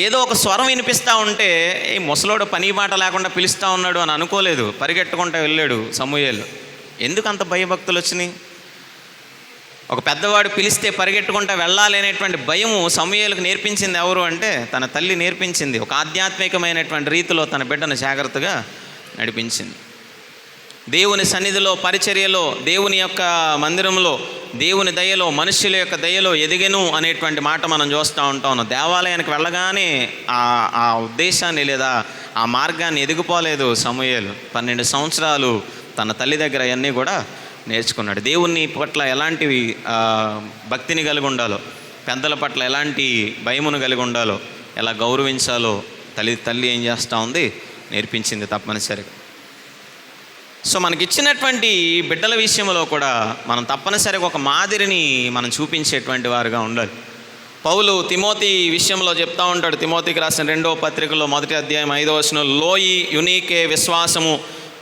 ఏదో ఒక స్వరం వినిపిస్తూ ఉంటే ఈ ముసలోడు పని మాట లేకుండా పిలుస్తూ ఉన్నాడు అని అనుకోలేదు, పరిగెట్టుకుంటూ వెళ్ళాడు సమూయేలు. ఎందుకు అంత భయభక్తులు వచ్చినాయి? ఒక పెద్దవాడు పిలిస్తే పరిగెట్టుకుంటూ వెళ్ళాలి అనేటువంటి భయము సమూయేలుకు నేర్పించింది ఎవరు అంటే తన తల్లి నేర్పించింది. ఒక ఆధ్యాత్మికమైనటువంటి రీతిలో తన బిడ్డను జాగ్రత్తగా నడిపించింది. దేవుని సన్నిధిలో, పరిచర్యలో, దేవుని యొక్క మందిరంలో, దేవుని దయలో, మనుష్యుల యొక్క దయలో ఎదిగెను అనేటువంటి మాట మనం చూస్తూ ఉంటాం. దేవాలయానికి వెళ్ళగానే ఆ ఉద్దేశాన్ని లేదా ఆ మార్గాన్ని ఎదిగిపోలేదు సమూయేలు. 12 సంవత్సరాలు తన తల్లి దగ్గర అవన్నీ కూడా నేర్చుకున్నాడు. దేవుని పట్ల ఎలాంటి భక్తిని కలిగి ఉండాలో, పెద్దల పట్ల ఎలాంటి భయమును కలిగి ఉండాలో, ఎలా గౌరవించాలో తల్లి ఏం చేస్తూ ఉంది, నేర్పించింది తప్పనిసరిగా. సో మనకిచ్చినటువంటి బిడ్డల విషయంలో కూడా మనం తప్పనిసరిగా ఒక మాదిరిని మనం చూపించేటువంటి వారుగా ఉండాలి. పౌలు తిమోతి విషయంలో చెప్తా ఉంటాడు. తిమోతికి రాసిన 2వ పత్రికలో 1వ అధ్యాయం 5వ వచనంలో, లోయి యునీకే విశ్వాసము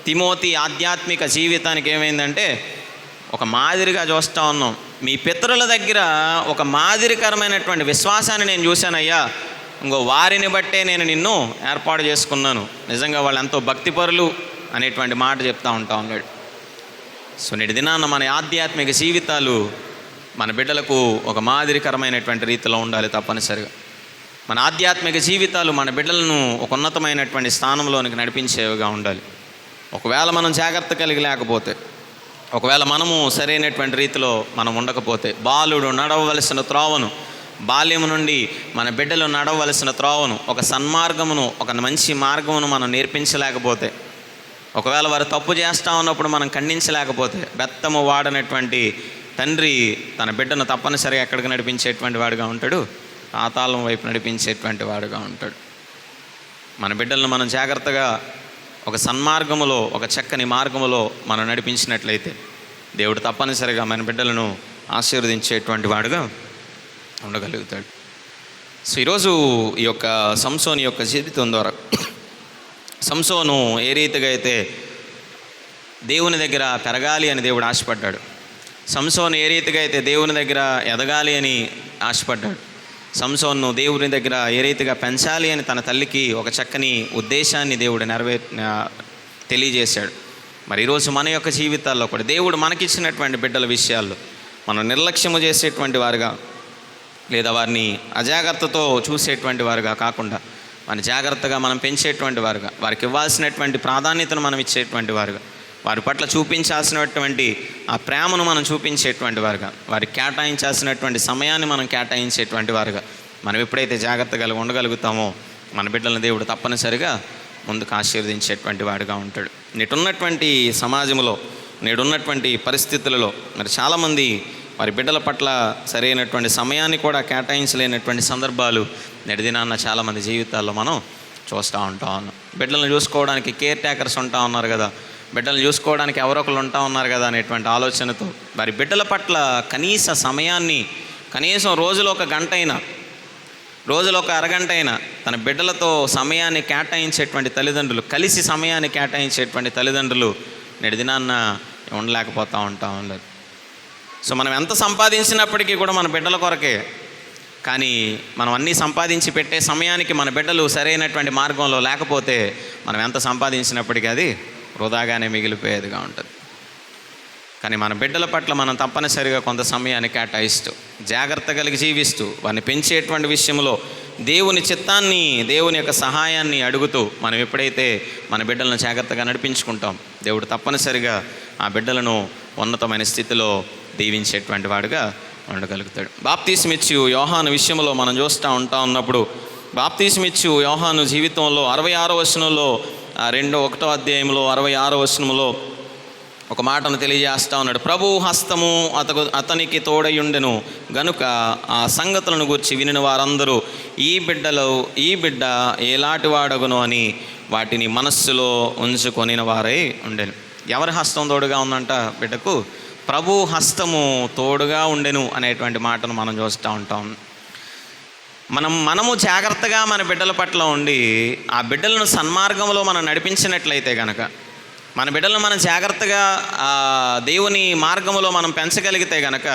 తిమోతి ఆధ్యాత్మిక జీవితానికి ఏమైందంటే ఒక మాదిరిగా చూస్తూ ఉన్నాం. మీ పితరుల దగ్గర ఒక మాదిరికరమైనటువంటి విశ్వాసాన్ని నేను చూశానయ్యా, ఇంకో వారిని బట్టే నేను నిన్ను ఏర్పాటు చేసుకున్నాను. నిజంగా వాళ్ళు ఎంతో భక్తిపరులు అనేటువంటి మాట చెప్తా ఉంటా ఉన్నాడు. సో నేటి దినాన్న మన ఆధ్యాత్మిక జీవితాలు మన బిడ్డలకు ఒక మాదిరికరమైనటువంటి రీతిలో ఉండాలి తప్పనిసరిగా. మన ఆధ్యాత్మిక జీవితాలు మన బిడ్డలను ఒక ఉన్నతమైనటువంటి స్థానంలోనికి నడిపించేవిగా ఉండాలి. ఒకవేళ మనం జాగ్రత్త కలిగి లేకపోతే, ఒకవేళ మనము సరైనటువంటి రీతిలో మనం ఉండకపోతే, బాలుడు నడవవలసిన త్రోవను, బాల్యము నుండి మన బిడ్డలు నడవవలసిన త్రోవను, ఒక సన్మార్గమును, ఒక మంచి మార్గమును మనం నేర్పించలేకపోతే, ఒకవేళ వారు తప్పు చేస్తూ ఉన్నప్పుడు మనం ఖండించలేకపోతే, బెత్తము వాడనటువంటి తండ్రి తన బిడ్డను తప్పనిసరిగా ఎక్కడికి నడిపించేటువంటి వాడుగా ఉంటాడు, పాతాళం వైపు నడిపించేటువంటి వాడుగా ఉంటాడు. మన బిడ్డలను మనం జాగ్రత్తగా ఒక సన్మార్గములో, ఒక చక్కని మార్గములో మనం నడిపించినట్లయితే దేవుడు తప్పనిసరిగా మన బిడ్డలను ఆశీర్వదించేటువంటి వాడుగా ఉండగలుగుతాడు. సో ఈరోజు ఈ యొక్క సంసోను యొక్క జీవితం ద్వారా సంసోను ఏ రీతిగా అయితే దేవుని దగ్గర పెరగాలి అని దేవుడు ఆశపడ్డాడు, సంసోను ఏ రీతిగా అయితే దేవుని దగ్గర ఎదగాలి అని ఆశపడ్డాడు, సంసోను దేవుని దగ్గర ఏ రీతిగా పెంచాలి అని తన తల్లికి ఒక చక్కని ఉద్దేశాన్ని దేవుడు తెలియజేశాడు. మరి ఈరోజు మన యొక్క జీవితాల్లో కూడా దేవుడు మనకిచ్చినటువంటి బిడ్డల విషయాల్లో మనం నిర్లక్ష్యము చేసేటువంటి వారుగా లేదా వారిని అజాగ్రత్తతో చూసేటువంటి వారుగా కాకుండా మన జాగ్రత్తగా మనం పెంచేటువంటి వారుగా, వారికి ఇవ్వాల్సినటువంటి ప్రాధాన్యతను మనం ఇచ్చేటువంటి వారుగా, వారి పట్ల చూపించాల్సినటువంటి ఆ ప్రేమను మనం చూపించేటువంటి వారుగా, వారికి కేటాయించాల్సినటువంటి సమయాన్ని మనం కేటాయించేటువంటి వారుగా మనం ఎప్పుడైతే జాగ్రత్త కలిగి ఉండగలుగుతామో మన బిడ్డలను దేవుడు తప్పనిసరిగా ముందుకు ఆశీర్వదించేటువంటి వాడుగా ఉంటాడు. నేడున్నటువంటి సమాజంలో, నేడున్నటువంటి పరిస్థితులలో మరి చాలామంది వారి బిడ్డల పట్ల సరైనటువంటి సమయాన్ని కూడా కేటాయించలేనటువంటి సందర్భాలు నేటి దినాన్న చాలామంది జీవితాల్లో మనం చూస్తూ ఉన్నాం. బిడ్డలను చూసుకోవడానికి కేర్ టేకర్స్ ఉంటా ఉన్నారు కదా, బిడ్డలను చూసుకోవడానికి ఎవరొకరు ఉంటా ఉన్నారు కదా అనేటువంటి ఆలోచనతో వారి బిడ్డల పట్ల కనీస సమయాన్ని, కనీసం రోజులో ఒక గంట అయినా, రోజులో ఒక అరగంట అయినా తన బిడ్డలతో సమయాన్ని కేటాయించేటువంటి తల్లిదండ్రులు, కలిసి సమయాన్ని కేటాయించేటువంటి తల్లిదండ్రులు నేటి దినాన్న ఉండలేకపోతూ ఉంటాం. సో మనం ఎంత సంపాదించినప్పటికీ కూడా మన బిడ్డల కొరకే, కానీ మనం అన్నీ సంపాదించి పెట్టే సమయానికి మన బిడ్డలు సరైనటువంటి మార్గంలో లేకపోతే మనం ఎంత సంపాదించినప్పటికీ అది వృధాగానే మిగిలిపోయేదిగా ఉంటుంది. కానీ మన బిడ్డల పట్ల మనం తప్పనిసరిగా కొంత సమయాన్ని కేటాయిస్తూ, జాగ్రత్త కలిగి జీవిస్తూ, వారిని పెంచేటువంటి విషయంలో దేవుని చిత్తాన్ని, దేవుని యొక్క సహాయాన్ని అడుగుతూ మనం ఎప్పుడైతే మన బిడ్డలను జాగ్రత్తగా నడిపించుకుంటాం, దేవుడు తప్పనిసరిగా ఆ బిడ్డలను ఉన్నతమైన స్థితిలో దీవించేటువంటి వాడుగా ఉండగలుగుతాడు. బాప్తీసం ఇచ్చి యోహాను విషయంలో మనం చూస్తూ ఉన్నప్పుడు బాప్తీసమిచ్చు యోహాను జీవితంలో 66వ వచనంలో 1వ అధ్యాయంలో 66వ వచనంలో ఒక మాటను తెలియజేస్తా ఉన్నాడు. ప్రభు హస్తము అతనికి తోడయుండెను గనుక ఆ సంగతులను గురించి వినిన వారందరూ ఈ బిడ్డ ఎలాంటి వాడగును అని వాటిని మనస్సులో ఉంచుకొనిన వారై ఉండెను. ఎవరి హస్తం తోడుగా ఉందంట బిడ్డకు? ప్రభు హస్తము తోడుగా ఉండెను అనేటువంటి మాటను మనం చూస్తూ ఉంటాం. మనము జాగ్రత్తగా మన బిడ్డల పట్ల ఉండి ఆ బిడ్డలను సన్మార్గంలో మనం నడిపించినట్లయితే కనుక, మన బిడ్డలను మనం జాగ్రత్తగా దేవుని మార్గంలో మనం పెంచగలిగితే కనుక,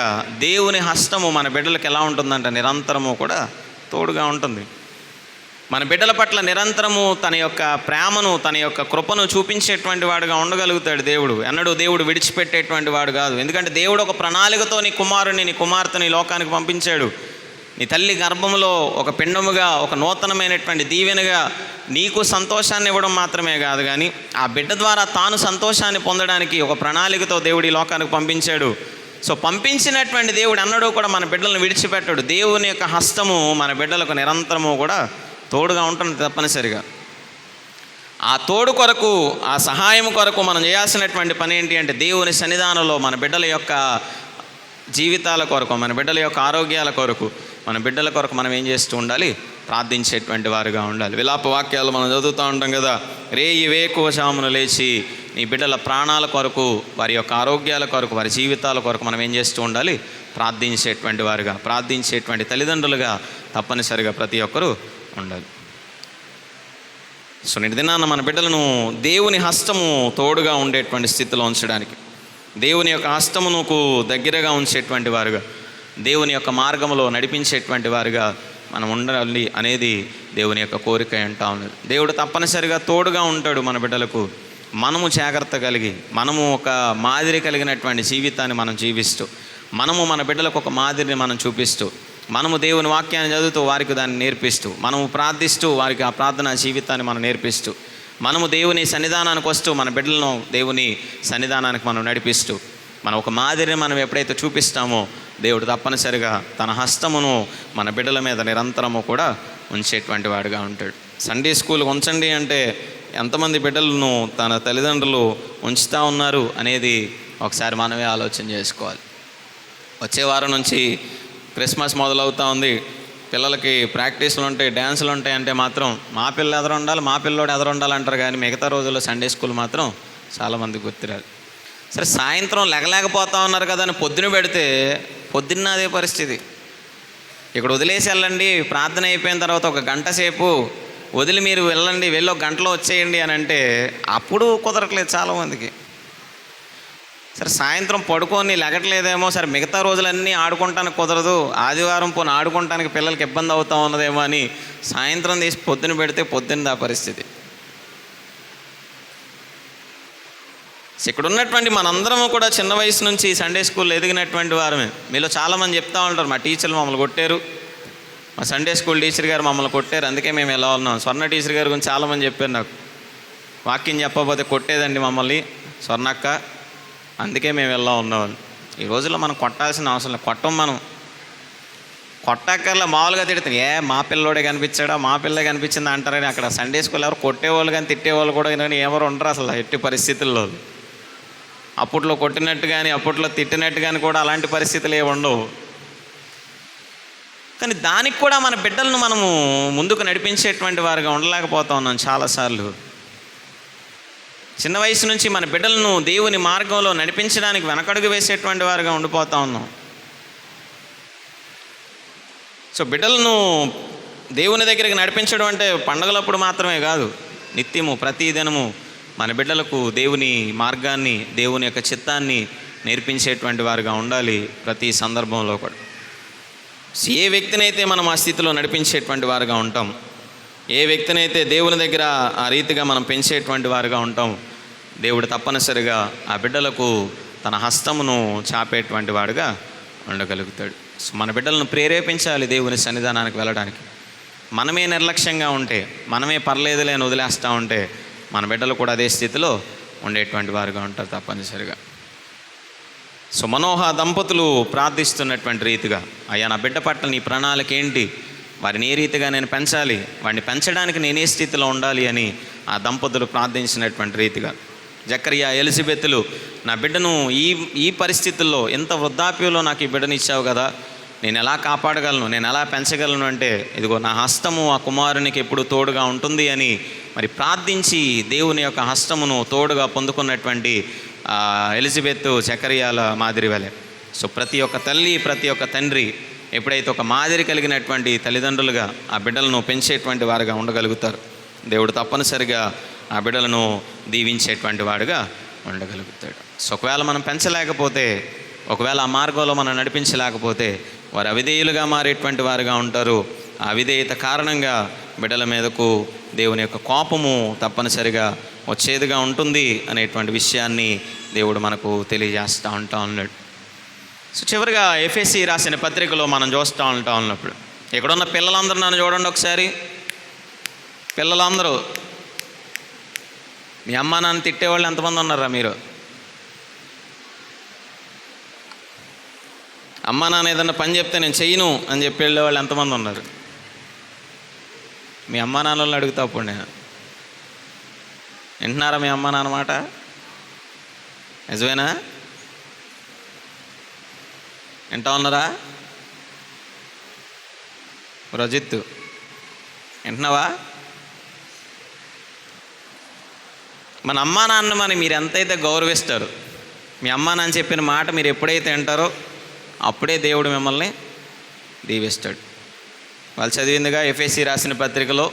దేవుని హస్తము మన బిడ్డలకు ఎలా ఉంటుందంటే నిరంతరము కూడా తోడుగా ఉంటుంది. మన బిడ్డల పట్ల నిరంతరము తన యొక్క ప్రేమను, తన యొక్క కృపను చూపించేటువంటి వాడుగా ఉండగలుగుతాడు దేవుడు. ఎన్నడూ దేవుడు విడిచిపెట్టేటువంటి వాడు కాదు. ఎందుకంటే దేవుడు ఒక ప్రణాళికతో నీ కుమారుని, నీ కుమార్తెని లోకానికి పంపించాడు. నీ తల్లి గర్భంలో ఒక పిండముగా, ఒక నూతనమైనటువంటి దీవెనగా నీకు సంతోషాన్ని ఇవ్వడం మాత్రమే కాదు, కానీ ఆ బిడ్డ ద్వారా తాను సంతోషాన్ని పొందడానికి ఒక ప్రణాళికతో దేవుడు ఈ లోకానికి పంపించాడు. సో పంపించినటువంటి దేవుడు అన్నడూ కూడా మన బిడ్డలను విడిచిపెట్టాడు. దేవుని యొక్క హస్తము మన బిడ్డలకు నిరంతరము కూడా తోడుగా ఉంటుంది తప్పనిసరిగా. ఆ తోడు కొరకు, ఆ సహాయం కొరకు మనం చేయాల్సినటువంటి పని ఏంటి అంటే, దేవుని సన్నిధానంలో మన బిడ్డల యొక్క జీవితాల కొరకు, మన బిడ్డల యొక్క ఆరోగ్యాల కొరకు, మన బిడ్డల కొరకు మనం ఏం చేస్తూ ఉండాలి? ప్రార్థించేటువంటి వారుగా ఉండాలి. విలాప వాక్యాలు మనం చదువుతూ ఉంటాం కదా, రేయి వేకువజామున లేచి నీ బిడ్డల ప్రాణాల కొరకు, వారి యొక్క ఆరోగ్యాల కొరకు, వారి జీవితాల కొరకు మనం ఏం చేస్తూ ఉండాలి? ప్రార్థించేటువంటి వారుగా, ప్రార్థించేటువంటి తల్లిదండ్రులుగా తప్పనిసరిగా ప్రతి ఒక్కరూ ఉండాలి. సో నేటి దినాన మన బిడ్డలను దేవుని హస్తము తోడుగా ఉండేటువంటి స్థితిలో ఉంచడానికి, దేవుని యొక్క హస్తమునకు దగ్గరగా ఉంచేటువంటి వారుగా, దేవుని యొక్క మార్గంలో నడిపించేటువంటి వారుగా మనం ఉండాలి అనేది దేవుని యొక్క కోరిక అంటా ఉన్నది. దేవుడు తప్పనిసరిగా తోడుగా ఉంటాడు మన బిడ్డలకు. మనము జాగ్రత్త కలిగి, మనము ఒక మాదిరి కలిగినటువంటి జీవితాన్ని మనం జీవిస్తూ, మనము మన బిడ్డలకు ఒక మాదిరిని మనం చూపిస్తూ, మనము దేవుని వాక్యాన్ని చదువుతూ వారికి దాన్ని నేర్పిస్తూ, మనము ప్రార్థిస్తూ వారికి ఆ ప్రార్థనా జీవితాన్ని మనం నేర్పిస్తూ, మనము దేవుని సన్నిధానానికి వస్తూ మన బిడ్డలను దేవుని సన్నిధానానికి మనం నడిపిస్తూ, మనం ఒక మాదిరిని మనం ఎప్పుడైతే చూపిస్తామో దేవుడు తప్పనిసరిగా తన హస్తమును మన బిడ్డల మీద నిరంతరము కూడా ఉంచేటువంటి వాడుగా ఉంటాడు. సండే స్కూల్ ఉంచండి అంటే ఎంతమంది బిడ్డలను తన తల్లిదండ్రులు ఉంచుతూ ఉన్నారు అనేది ఒకసారి మనమే ఆలోచన చేసుకోవాలి. వచ్చే వారం నుంచి క్రిస్మస్ మొదలవుతూ ఉంది. పిల్లలకి ప్రాక్టీసులు ఉంటాయి, డ్యాన్సులు ఉంటాయి అంటే మాత్రం మా పిల్ల ఎదురు ఉండాలి, మా పిల్లోడు ఎదురు ఉండాలి అంటారు, కానీ మిగతా రోజుల్లో సండే స్కూల్ మాత్రం చాలామంది గుర్తురాదు. సరే సాయంత్రం లెగలేకపోతా ఉన్నారు కదా అని పొద్దున పెడితే పొద్దున్న అదే పరిస్థితి. ఇక్కడ వదిలేసి వెళ్ళండి, ప్రార్థన అయిపోయిన తర్వాత ఒక గంట సేపు వదిలి మీరు వెళ్ళండి, వెళ్ళి ఒక గంటలో వచ్చేయండి అని అంటే అప్పుడు కుదరట్లేదు చాలామందికి. సరే సాయంత్రం పడుకొని లెగట్లేదేమో, సరే మిగతా రోజులన్నీ ఆడుకుంటానికి కుదరదు, ఆదివారం పోనీ ఆడుకుంటానికి పిల్లలకి ఇబ్బంది అవుతూ ఉన్నదేమో అని సాయంత్రం తీసి పొద్దున పెడితే పొద్దున్న ఆ పరిస్థితి. ఇక్కడ ఉన్నటువంటి మనందరము కూడా చిన్న వయసు నుంచి సండే స్కూల్లో ఎదిగినటువంటి వారమే. మీలో చాలామంది చెప్తూ ఉంటారు, మా టీచర్లు మమ్మల్ని కొట్టారు, మా సండే స్కూల్ టీచర్ గారు మమ్మల్ని కొట్టారు, అందుకే మేము ఎలా ఉన్నాం. స్వర్ణ టీచర్ గారి గురించి చాలామంది చెప్పారు నాకు, వాక్యం చెప్పకపోతే కొట్టేదండి మమ్మల్ని స్వర్ణక్క, అందుకే మేము ఎలా ఉన్నాం. ఈ రోజుల్లో మనం కొట్టాల్సిన అవసరం లేదు, కొట్టం. మనం కొట్టాకల్లా మామూలుగా తిడతాం, మా పిల్లోడే కనిపించాడా, మా పిల్లే కనిపించిందా అంటారని. అక్కడ సండే స్కూల్ ఎవరు కొట్టేవాళ్ళు కానీ తిట్టేవాళ్ళు కూడా కానీ ఎవరు ఉండరు అసలు ఎట్టి పరిస్థితుల్లో. అప్పట్లో కొట్టినట్టు కానీ అప్పట్లో తిట్టినట్టు కానీ కూడా అలాంటి పరిస్థితులు ఏమి ఉండవు. కానీ దానికి కూడా మన బిడ్డలను మనము ముందుకు నడిపించేటువంటి వారుగా ఉండలేకపోతా ఉన్నాం చాలాసార్లు. చిన్న వయసు నుంచి మన బిడ్డలను దేవుని మార్గంలో నడిపించడానికి వెనకడుగు వేసేటువంటి వారుగా ఉండిపోతూ ఉన్నాం. సో బిడ్డలను దేవుని దగ్గరికి నడిపించడం అంటే పండుగలప్పుడు మాత్రమే కాదు, నిత్యము ప్రతిదినము మన బిడ్డలకు దేవుని మార్గాన్ని, దేవుని యొక్క చిత్తాన్ని నేర్పించేటువంటి వారుగా ఉండాలి ప్రతి సందర్భంలో కూడా. ఏ వ్యక్తినైతే మనం ఆ స్థితిలో నడిపించేటువంటి వారుగా ఉంటాం, ఏ వ్యక్తినైతే దేవుని దగ్గర ఆ రీతిగా మనం పెంచేటువంటి వారుగా ఉంటాం, దేవుడు తప్పనిసరిగా ఆ బిడ్డలకు తన హస్తమును చాపేటువంటి వాడుగా ఉండగలుగుతాడు. సో మన బిడ్డలను ప్రేరేపించాలి దేవుని సన్నిధానానికి వెళ్ళడానికి. మనమే నిర్లక్ష్యంగా ఉంటే, మనమే పర్లేదులే అని వదిలేస్తూ ఉంటే మన బిడ్డలు కూడా అదే స్థితిలో ఉండేటువంటి వారుగా ఉంటారు తప్పనిసరిగా. సో మనోహ దంపతులు ప్రార్థిస్తున్నటువంటి రీతిగా, అయ్యా నా బిడ్డ పట్ల నీ ప్రణాళిక ఏంటి, వారిని ఏ రీతిగా నేను పెంచాలి, వాడిని పెంచడానికి నేను ఏ స్థితిలో ఉండాలి అని ఆ దంపతులు ప్రార్థించినటువంటి రీతిగా జకరియా ఎలిజబెత్తులు నా బిడ్డను ఈ పరిస్థితుల్లో ఎంత వృద్ధాప్యంలో నాకు ఈ బిడ్డను ఇచ్చావు కదా, నేను ఎలా కాపాడగలను, నేను ఎలా పెంచగలను అంటే ఇదిగో నా హస్తము ఆ కుమారునికి ఎప్పుడు తోడుగా ఉంటుంది అని మరి ప్రార్థించి దేవుని యొక్క హస్తమును తోడుగా పొందుకున్నటువంటి ఎలిజబెత్ జకరియాల మాదిరి వలె. సో ప్రతి ఒక్క తల్లి, ప్రతి ఒక్క తండ్రి ఎప్పుడైతే ఒక మాదిరి కలిగినటువంటి తల్లిదండ్రులుగా ఆ బిడ్డలను పెంచేటువంటి వారుగా ఉండగలుగుతారు, దేవుడు తప్పనిసరిగా ఆ బిడ్డలను దీవించేటువంటి వాడుగా ఉండగలుగుతాడు. సో ఒకవేళ మనం పెంచలేకపోతే, ఒకవేళ ఆ మార్గంలో మనం నడిపించలేకపోతే వారు అవిధేయులుగా మారేటువంటి వారుగా ఉంటారు. ఆ అవిధేయత కారణంగా బిడ్డల మీదకు దేవుని యొక్క కోపము తప్పనిసరిగా వచ్చేదిగా ఉంటుంది అనేటువంటి విషయాన్ని దేవుడు మనకు తెలియజేస్తూ ఉన్నాడు. సో చివరిగా ఎఫెసీ రాసిన పత్రికలో మనం చూస్తూ ఉన్నప్పుడు ఇక్కడున్న పిల్లలందరూ నన్ను చూడండి ఒకసారి. పిల్లలందరూ మీ అమ్మ నాన్న తిట్టేవాళ్ళు ఎంతమంది ఉన్నారా మీరు? అమ్మ నాన్న ఏదన్నా పని చెప్తే నేను చెయ్యను అని చెప్పి వెళ్ళేవాళ్ళు ఎంతమంది ఉన్నారు? మీ అమ్మ నాన్నలను అడుగుతా అప్పుడు నేను, వింటున్నారా మీ అమ్మ నాన్న మాట? నిజమేనా? వింటా ఉన్నారా? రజిత్ వింటున్నావా? మన అమ్మా నాన్న మరి మీరు ఎంతైతే గౌరవిస్తారు, మీ అమ్మా నాన్న చెప్పిన మాట మీరు ఎప్పుడైతే వింటారో అప్పుడే దేవుడు మిమ్మల్ని దీవిస్తాడు. వాళ్ళు చదివిందిగా ఎఫెసీ రాసిన పత్రికలో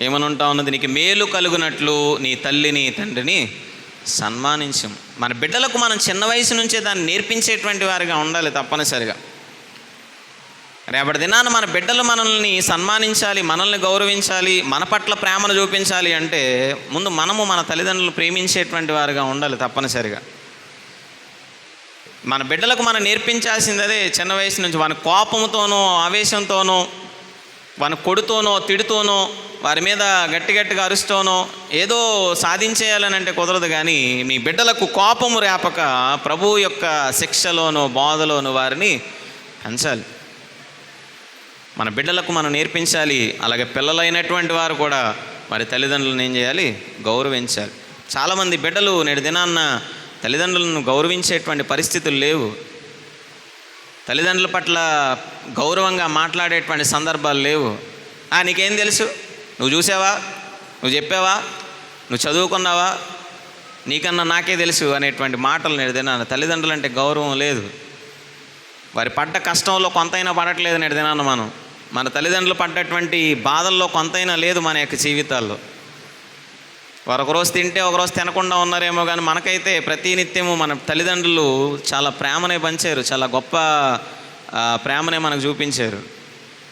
ఏమని ఉంటా ఉన్నది, నీకు మేలు కలుగునట్లు నీ తల్లిని తండ్రిని సన్మానించం. మన బిడ్డలకు మనం చిన్న వయసు నుంచే దాన్ని నేర్పించేటువంటి వారిగా ఉండాలి తప్పనిసరిగా. రేపటి దినాన మన బిడ్డలు మనల్ని సన్మానించాలి, మనల్ని గౌరవించాలి, మన పట్ల ప్రేమను చూపించాలి అంటే ముందు మనము మన తల్లిదండ్రులు ప్రేమించేటువంటి వారిగా ఉండాలి తప్పనిసరిగా. మన బిడ్డలకు మనం నేర్పించాల్సింది అదే చిన్న వయసు నుంచి. వాని కోపంతోనో ఆవేశంతోనో, వాని కొడుతోనో తిడుతోనో, వారి మీద గట్టిగా అరుస్తోనో ఏదో సాధించేయాలని అంటే కుదరదు. కానీ మీ బిడ్డలకు కోపము రేపక ప్రభువు యొక్క శిక్షలోనో బోధలోనో వారిని పెంచాలి. మన బిడ్డలకు మనం నేర్పించాలి. అలాగే పిల్లలైనటువంటి వారు కూడా వారి తల్లిదండ్రులను ఏం చేయాలి? గౌరవించాలి. చాలామంది బిడ్డలు నేటి దినాన్న తల్లిదండ్రులను గౌరవించేటువంటి పరిస్థితులు లేవు. తల్లిదండ్రుల పట్ల గౌరవంగా మాట్లాడేటువంటి సందర్భాలు లేవు. నీకేం తెలుసు, నువ్వు చూసావా, నువ్వు చెప్పావా, నువ్వు చదువుకున్నావా, నీకన్నా నాకే తెలుసు అనేటువంటి మాటలు నేటి దినాన్న. తల్లిదండ్రులు అంటే గౌరవం లేదు. వారి పడ్డ కష్టంలో కొంతైనా పడట్లేదు నేటి దినాన్న. మన తల్లిదండ్రులు పడ్డటువంటి బాధల్లో కొంతైనా లేదు మన యొక్క జీవితాల్లో. వారు ఒకరోజు తింటే ఒకరోజు తినకుండా ఉన్నారేమో, కానీ మనకైతే ప్రతినిత్యము మన తల్లిదండ్రులు చాలా ప్రేమనే పంచారు, చాలా గొప్ప ప్రేమనే మనకు చూపించారు.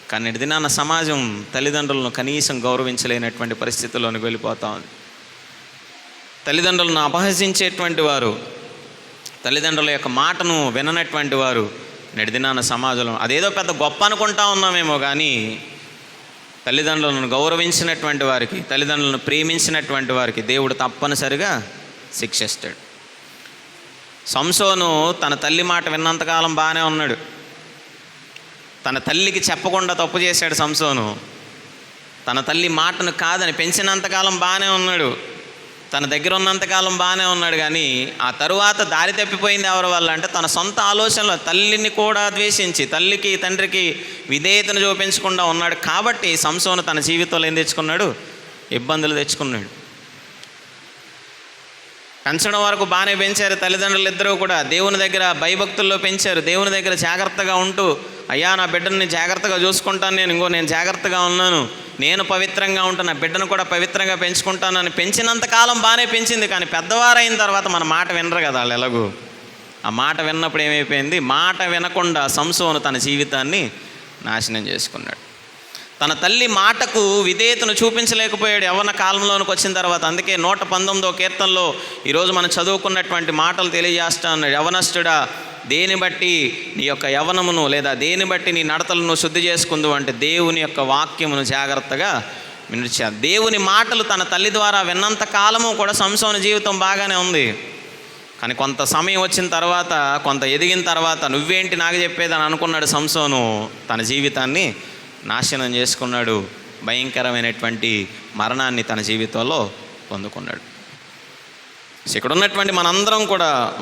కానీ నేటి దినాన్న సమాజం తల్లిదండ్రులను కనీసం గౌరవించలేనటువంటి పరిస్థితుల్లోనికి వెళ్ళిపోతా ఉంది. తల్లిదండ్రులను అపహసించేటువంటి వారు, తల్లిదండ్రుల యొక్క మాటను విననటువంటి వారు నేటి దినాన్న సమాజంలో అదేదో పెద్ద గొప్ప అనుకుంటా ఉన్నామేమో, కానీ తల్లిదండ్రులను గౌరవించినటువంటి వారికి, తల్లిదండ్రులను ప్రేమించినటువంటి వారికి దేవుడు తప్పనిసరిగా శిక్షిస్తాడు. సంసోను తన తల్లి మాట విన్నంతకాలం బాగానే ఉన్నాడు. తన తల్లికి చెప్పకుండా తప్పు చేశాడు సంసోను. తన తల్లి మాటను కాదని పెంచినంతకాలం బాగానే ఉన్నాడు, తన దగ్గర ఉన్నంతకాలం బాగానే ఉన్నాడు. కానీ ఆ తరువాత దారి తప్పిపోయింది ఎవరి వల్ల అంటే తన సొంత ఆలోచనలో తల్లిని కూడా ద్వేషించి, తల్లికి తండ్రికి విధేయతను చూపించకుండా ఉన్నాడు. కాబట్టి సంసోను తన జీవితంలో ఏం తెచ్చుకున్నాడు? ఇబ్బందులు తెచ్చుకున్నాడు. పెంచడం వరకు బాగానే పెంచారు తల్లిదండ్రులు ఇద్దరూ కూడా. దేవుని దగ్గర భయభక్తుల్లో పెంచారు. దేవుని దగ్గర జాగ్రత్తగా ఉంటూ, అయ్యా నా బిడ్డని జాగ్రత్తగా చూసుకుంటాను, నేను జాగ్రత్తగా ఉన్నాను, నేను పవిత్రంగా ఉంటాను, నా బిడ్డను కూడా పవిత్రంగా పెంచుకుంటానని పెంచినంతకాలం బాగానే పెంచింది. కానీ పెద్దవారైన తర్వాత మన మాట వినరు కదా వాళ్ళు. ఎలాగూ ఆ మాట విన్నప్పుడు ఏమైపోయింది? మాట వినకుండా సంసోను తన జీవితాన్ని నాశనం చేసుకున్నాడు. తన తల్లి మాటకు విధేయతను చూపించలేకపోయాడు యవ్వన కాలంలోనికి వచ్చిన తర్వాత. అందుకే 119వ కీర్తనలో ఈరోజు మనం చదువుకున్నటువంటి మాటలు తెలియజేస్తా ఉన్నాడు. యవనస్తుడా, దేని బట్టి నీ యొక్క యవనమును లేదా దేని బట్టి నీ నడతలను శుద్ధి చేసుకుందు అంటే దేవుని యొక్క వాక్యమును జాగ్రత్తగా వినిచారు. దేవుని మాటలు తన తల్లి ద్వారా విన్నంత కాలము కూడా సంసోను జీవితం బాగానే ఉంది. కానీ కొంత సమయం వచ్చిన తర్వాత, కొంత ఎదిగిన తర్వాత నువ్వేంటి నాకు చెప్పేదని అనుకున్నాడు సంసోను. తన జీవితాన్ని నాశనం చేసుకున్నాడు, భయంకరమైనటువంటి మరణాన్ని తన జీవితంలో పొందుకున్నాడు. ఇక్కడ ఉన్నటువంటి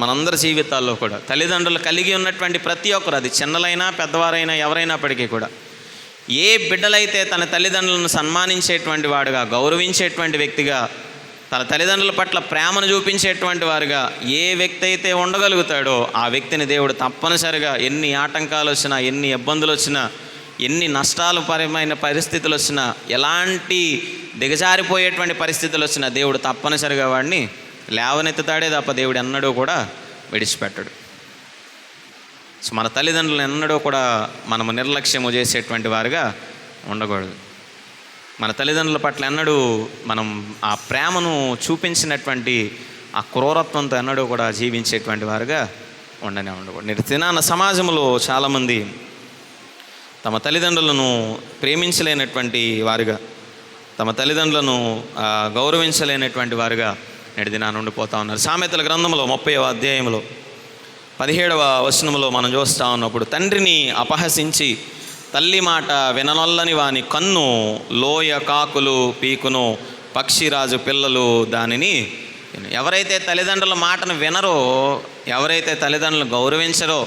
మనందరి జీవితాల్లో కూడా తల్లిదండ్రులు కలిగి ఉన్నటువంటి ప్రతి ఒక్కరు, అది చిన్నలైనా పెద్దవారైనా ఎవరైనప్పటికీ కూడా, ఏ బిడ్డలైతే తన తల్లిదండ్రులను సన్మానించేటువంటి వాడుగా, గౌరవించేటువంటి వ్యక్తిగా, తన తల్లిదండ్రుల పట్ల ప్రేమను చూపించేటువంటి వారుగా ఏ వ్యక్తి అయితే ఉండగలుగుతాడో ఆ వ్యక్తిని దేవుడు తప్పనిసరిగా ఎన్ని ఆటంకాలు వచ్చినా, ఎన్ని ఇబ్బందులు వచ్చినా, ఎన్ని నష్టాలపరమైన పరిస్థితులు వచ్చినా, ఎలాంటి దిగజారిపోయేటువంటి పరిస్థితులు వచ్చినా దేవుడు తప్పనిసరిగా వాడిని లేవనెత్తుతాడే తప్ప దేవుడు ఎన్నడూ కూడా విడిచిపెట్టడు. సో మన తల్లిదండ్రులను ఎన్నడూ కూడా మనము నిర్లక్ష్యము చేసేటువంటి వారుగా ఉండకూడదు. మన తల్లిదండ్రుల పట్ల ఎన్నడూ మనం ఆ ప్రేమను చూపించినటువంటి ఆ క్రూరత్వంతో ఎన్నడూ కూడా జీవించేటువంటి వారుగా ఉండకూడదు. నేటి దినాన సమాజంలో చాలామంది తమ తల్లిదండ్రులను ప్రేమించలేనటువంటి వారుగా, తమ తల్లిదండ్రులను గౌరవించలేనటువంటి వారుగా నేటి దినాన ఉండిపోతూ ఉన్నారు. సామెతల గ్రంథంలో 30వ అధ్యాయంలో 17వ వచనంలో మనం చూస్తూ ఉన్నప్పుడు, తండ్రిని అపహసించి తల్లి మాట విననొల్లని వాని కన్ను లోయ కాకులు పీకును, పక్షిరాజు పిల్లలు దానిని. ఎవరైతే తల్లిదండ్రుల మాటను వినరో, ఎవరైతే తల్లిదండ్రులను గౌరవించరో,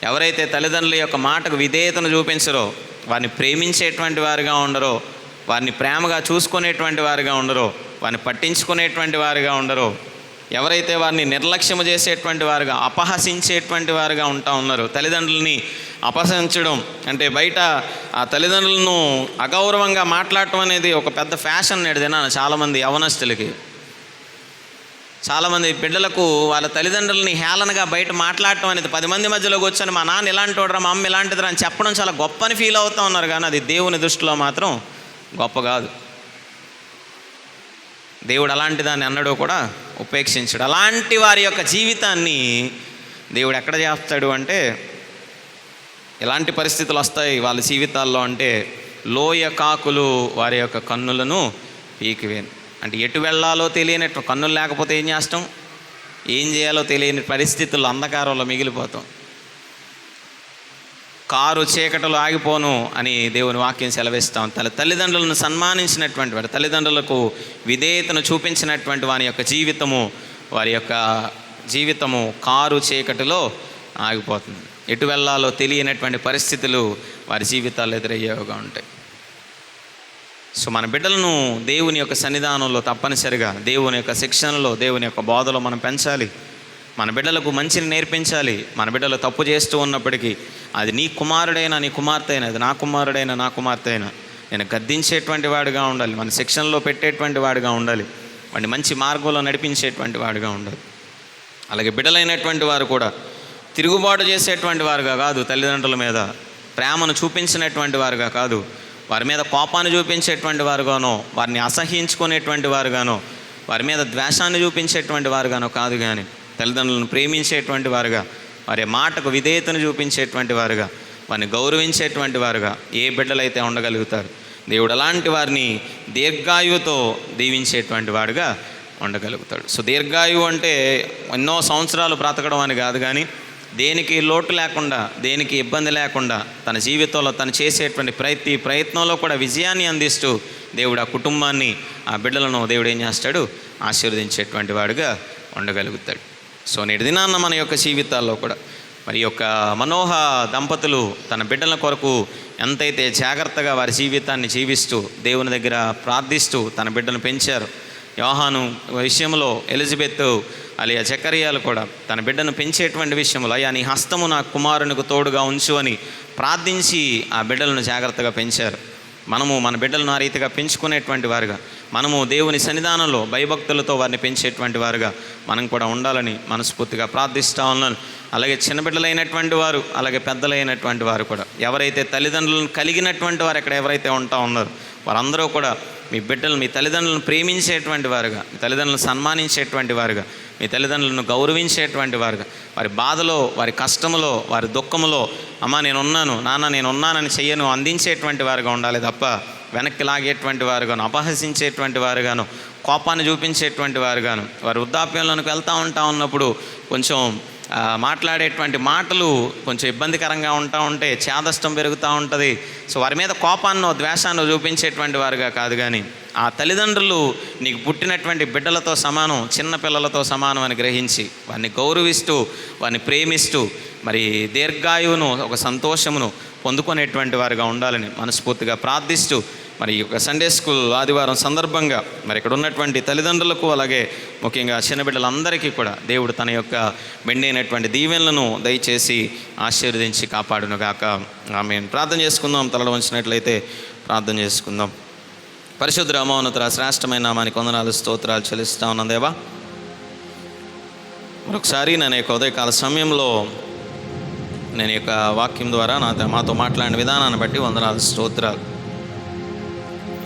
ఎవరైతే తల్లిదండ్రుల యొక్క మాటకు విధేయతను చూపించరో, వారిని ప్రేమించేటువంటి వారుగా ఉండరో, వారిని ప్రేమగా చూసుకునేటువంటి వారుగా ఉండరో, వారిని పట్టించుకునేటువంటి వారుగా ఉండరో, ఎవరైతే వారిని నిర్లక్ష్యము చేసేటువంటి వారుగా, అపహసించేటువంటి వారుగా ఉంటా ఉన్నారు. తల్లిదండ్రులని అపహసించడం అంటే బయట ఆ తల్లిదండ్రులను అగౌరవంగా మాట్లాడటం అనేది ఒక పెద్ద ఫ్యాషన్ నేడుదినా చాలామంది యవనస్తులకి. చాలామంది బిడ్డలకు వాళ్ళ తల్లిదండ్రులని హేళనగా బయట మాట్లాడటం అనేది, 10 మంది మధ్యలో కూర్చొని మా నాన్న ఇలాంటి వాడురా, మా అమ్మ ఇలాంటిదిరా అని చెప్పడం చాలా గొప్ప అని ఫీల్ అవుతూ ఉన్నారు. కానీ అది దేవుని దృష్టిలో మాత్రం గొప్ప కాదు. దేవుడు అలాంటి దాన్ని అన్నడూ కూడా ఉపేక్షించాడు. అలాంటి వారి యొక్క జీవితాన్ని దేవుడు ఎక్కడ చేస్తాడు అంటే, ఎలాంటి పరిస్థితులు వస్తాయి వాళ్ళ జీవితాల్లో అంటే, లోయ కాకులు వారి యొక్క కన్నులను పీకివేను. అంటే ఎటు వెళ్ళాలో తెలియనట్టు, కన్నులు లేకపోతే ఏం చేస్తాం, ఏం చేయాలో తెలియని పరిస్థితుల్లో అంధకారంలో మిగిలిపోతాం. కారు చీకటిలో ఆగిపోను అని దేవుని వాక్యం సెలవిస్తాం. తల్లిదండ్రులను సన్మానించినటువంటి వాడు, తల్లిదండ్రులకు విధేయతను చూపించినటువంటి వారి యొక్క జీవితము కారు చీకటిలో ఆగిపోతుంది. ఎటు వెళ్ళాలో తెలియనటువంటి పరిస్థితులు వారి జీవితాల్లో ఎదురయ్యేవిగా ఉంటాయి. సో మన బిడ్డలను దేవుని యొక్క సన్నిధానంలో తప్పనిసరిగా దేవుని యొక్క శిక్షణలో, దేవుని యొక్క బోధలో మనం పెంచాలి. మన బిడ్డలకు మంచిని నేర్పించాలి. మన బిడ్డలు తప్పు చేస్తూ ఉన్నప్పటికీ, అది నీ కుమారుడైనా నీ కుమార్తె అయినా, అది నా కుమారుడైనా నా కుమార్తె అయినా, నేను గద్దించేటువంటి వాడిగా ఉండాలి, మన శిక్షణలో పెట్టేటువంటి వాడిగా ఉండాలి, వాడిని మంచి మార్గంలో నడిపించేటువంటి వాడిగా ఉండాలి. అలాగే బిడ్డలైనటువంటి వారు కూడా తిరుగుబాటు చేసేటువంటి వారుగా కాదు, తల్లిదండ్రుల మీద ప్రేమను చూపించినటువంటి వారుగా కాదు, వారి మీద కోపాన్ని చూపించేటువంటి వారుగానో, వారిని అసహ్యించుకునేటువంటి వారుగానో, వారి మీద ద్వేషాన్ని చూపించేటువంటి వారుగానో కాదు, కానీ తల్లిదండ్రులను ప్రేమించేటువంటి వారుగా, వారి మాటకు విధేయతను చూపించేటువంటి వారుగా, వారిని గౌరవించేటువంటి వారుగా ఏ బిడ్డలైతే ఉండగలుగుతారు, దేవుడు అలాంటి వారిని దీర్ఘాయువుతో దీవించేటువంటి వాడుగా ఉండగలుగుతాడు. సో దీర్ఘాయువు అంటే ఎన్నో సంవత్సరాలు బ్రతకడం అని కాదు, కానీ దేనికి లోటు లేకుండా, దేనికి ఇబ్బంది లేకుండా తన జీవితంలో తను చేసేటువంటి ప్రతి ప్రయత్నంలో కూడా విజయాన్ని అందిస్తూ దేవుడు ఆ కుటుంబాన్ని, ఆ బిడ్డలను దేవుడు ఏం చేస్తాడు, ఆశీర్వదించేటువంటి వాడుగా ఉండగలుగుతాడు. సో నేటి దినాన్న మన యొక్క జీవితాల్లో కూడా మరి యొక్క మనోహ దంపతులు తన బిడ్డల కొరకు ఎంతైతే జాగ్రత్తగా వారి జీవితాన్ని జీవిస్తూ దేవుని దగ్గర ప్రార్థిస్తూ తన బిడ్డను పెంచారు. యోహాను విషయంలో ఎలిజబెత్ అలియా జకరియాలు కూడా తన బిడ్డను పెంచేటువంటి విషయంలో, అయ్యా నీ హస్తము నా కుమారునికి తోడుగా ఉంచు అని ప్రార్థించి ఆ బిడ్డలను జాగ్రత్తగా పెంచారు. మనము మన బిడ్డలను ఆ రీతిగా పెంచుకునేటువంటి వారుగా, మనము దేవుని సన్నిధానంలో భయభక్తులతో వారిని పెంచేటువంటి వారుగా మనం కూడా ఉండాలని మనస్ఫూర్తిగా ప్రార్థిస్తూ ఉన్నాను. అలాగే చిన్న బిడ్డలైనటువంటి వారు, అలాగే పెద్దలైనటువంటి వారు కూడా, ఎవరైతే తల్లిదండ్రులను కలిగినటువంటి వారు ఇక్కడ ఎవరైతే ఉంటా ఉన్నారో వారందరూ కూడా మీ బిడ్డలు, మీ తల్లిదండ్రులను ప్రేమించేటువంటి వారుగా, మీ తల్లిదండ్రులను సన్మానించేటువంటి వారుగా, మీ తల్లిదండ్రులను గౌరవించేటువంటి వారుగా, వారి బాధలో, వారి కష్టములో, వారి దుఃఖములో అమ్మ నేనున్నాను, నాన్న నేనున్నానని చెయ్యను అందించేటువంటి వారుగా ఉండాలి తప్ప వెనక్కి లాగేటువంటి వారుగాను, అపహసించేటువంటి వారుగాను, కోపాన్ని చూపించేటువంటి వారుగాను, వారి వృద్ధాప్యంలోనికి వెళ్తూ ఉన్నప్పుడు కొంచెం మాట్లాడేటువంటి మాటలు కొంచెం ఇబ్బందికరంగా ఉంటే చేదష్టం పెరుగుతూ ఉంటుంది. సో వారి మీద కోపాన్నో ద్వేషాన్నో చూపించేటువంటి వారుగా కాదు, కానీ ఆ తల్లిదండ్రులు నీకు పుట్టినటువంటి బిడ్డలతో సమానం, చిన్న పిల్లలతో సమానం అని గ్రహించి వారిని గౌరవిస్తూ వారిని ప్రేమిస్తూ మరి దీర్ఘాయువును ఒక సంతోషమును పొందుకునేటువంటి వారుగా ఉండాలని మనస్ఫూర్తిగా ప్రార్థిస్తూ మరి ఈ యొక్క సండే స్కూల్ ఆదివారం సందర్భంగా మరి ఇక్కడ ఉన్నటువంటి తల్లిదండ్రులకు అలాగే ముఖ్యంగా చిన్న బిడ్డలందరికీ కూడా దేవుడు తన యొక్క మెండైనటువంటి దీవెనలను దయచేసి ఆశీర్వదించి కాపాడునుగాక. ఆమేన్. ప్రార్థన చేసుకుందాం. తలలో ఉంచినట్లయితే ప్రార్థన చేసుకుందాం. పరిశుద్ధ మహోన్నత శ్రేష్టమైన నామానికి వందనాలు స్తోత్రాలు చెల్లిస్తా ఉన్నాం దేవా. మరొకసారి నేను యొక్క ఉదయకాల సమయంలో నేను యొక్క వాక్యం ద్వారా మాతో మాట్లాడిన విధానాన్ని బట్టి వందనాలు స్తోత్రాలు.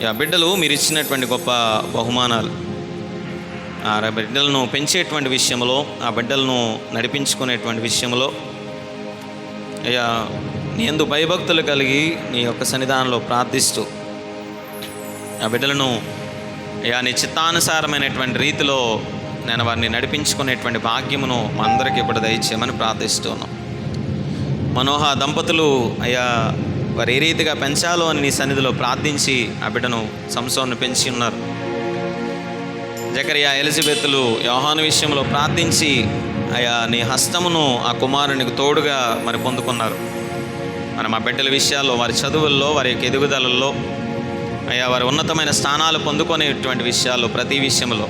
ఆ బిడ్డలు మీరు ఇచ్చినటువంటి గొప్ప బహుమానాలు, ఆ బిడ్డలను పెంచేటువంటి విషయంలో, ఆ బిడ్డలను నడిపించుకునేటువంటి విషయంలో అయ్యా నీ యందు భయభక్తులు కలిగి నీ యొక్క సన్నిధానంలో ప్రార్థిస్తూ ఆ బిడ్డలను అయ్యా నీ చిత్తానుసారమైనటువంటి రీతిలో నేను వారిని నడిపించుకునేటువంటి భాగ్యమును మా అందరికీ ఇప్పుడు దయచేయమని ప్రార్థిస్తున్నాం. మనోహ దంపతులు అయ్యా వారు ఏ రీతిగా పెంచాలో అని నీ సన్నిధిలో ప్రార్థించి ఆ బిడ్డను సంసోను పెంచి ఉన్నారు. జకరియా ఎలిజబెత్తులు యోహాను విషయంలో ప్రార్థించి అయ్యా నీ హస్తమును ఆ కుమారునికి తోడుగా మరి పొందుకున్నారు. మనం ఆ బిడ్డల విషయాల్లో, వారి చదువుల్లో, వారి యొక్క ఎదుగుదలల్లో అయ్యా వారి ఉన్నతమైన స్థానాలు పొందుకునేటువంటి విషయాల్లో ప్రతి విషయంలో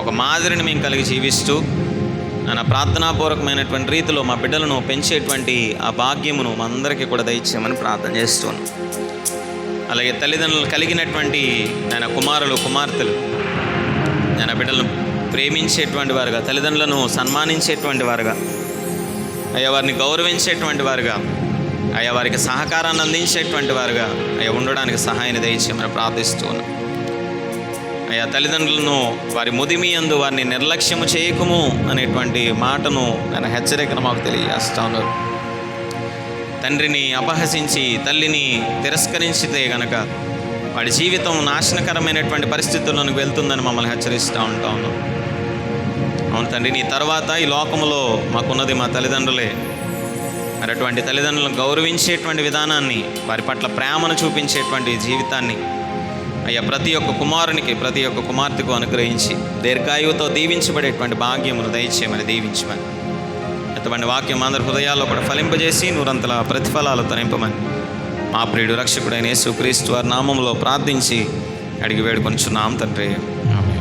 ఒక మాదిరిని మేము కలిగి జీవిస్తూ నా ప్రార్థనాపూర్వకమైనటువంటి రీతిలో మా బిడ్డలను పెంచేటువంటి ఆ భాగ్యమును మా అందరికీ కూడా దయచేయమని ప్రార్థన చేస్తున్నాను. అలాగే తల్లిదండ్రులు కలిగినటువంటి నేను కుమారులు కుమార్తెలు నేను బిడ్డలను ప్రేమించేటువంటి వారుగా, తల్లిదండ్రులను సన్మానించేటువంటి వారుగా, అయ్యా వారిని గౌరవించేటువంటి వారుగా, అయ్యా వారికి సహకారాన్ని అందించేటువంటి వారుగా అయ్యా ఉండడానికి సహాయాన్ని దయచేయమని ప్రార్థిస్తున్నాను. అయ్యా తల్లిదండ్రులను వారి ముదిమి యందు వారిని నిర్లక్ష్యము చేయకము అనేటువంటి మాటను నేను హెచ్చరికను మాకు తెలియజేస్తా ఉన్నారు. తండ్రిని అపహసించి తల్లిని తిరస్కరించితే గనక వాడి జీవితం నాశనకరమైనటువంటి పరిస్థితుల్లోనికి వెళ్తుందని మమ్మల్ని హెచ్చరిస్తూ ఉంటా ఉన్నాం. అవును తండ్రి, నీ తర్వాత ఈ లోకంలో మాకున్నది మా తల్లిదండ్రులే. మరి అటువంటి తల్లిదండ్రులను గౌరవించేటువంటి విధానాన్ని, వారి పట్ల ప్రేమను చూపించేటువంటి జీవితాన్ని అయ్యా ప్రతి ఒక్క కుమారునికి, ప్రతి ఒక్క కుమార్తెకు అనుగ్రహించి దీర్ఘాయువుతో దీవించబడేటువంటి భాగ్యమును దయచేయమని దీవించమని, ఎంతమంది వాక్యం అందరి హృదయాల్లో కూడా ఫలింపజేసి నూరంతల ప్రతిఫలాలతో నింపమని మా ప్రియుడు రక్షకుడైన యేసుక్రీస్తు వారి నామంలో ప్రార్థించి అడిగి వేడుకొనిచున్నాం తండ్రి. ఆమేన్.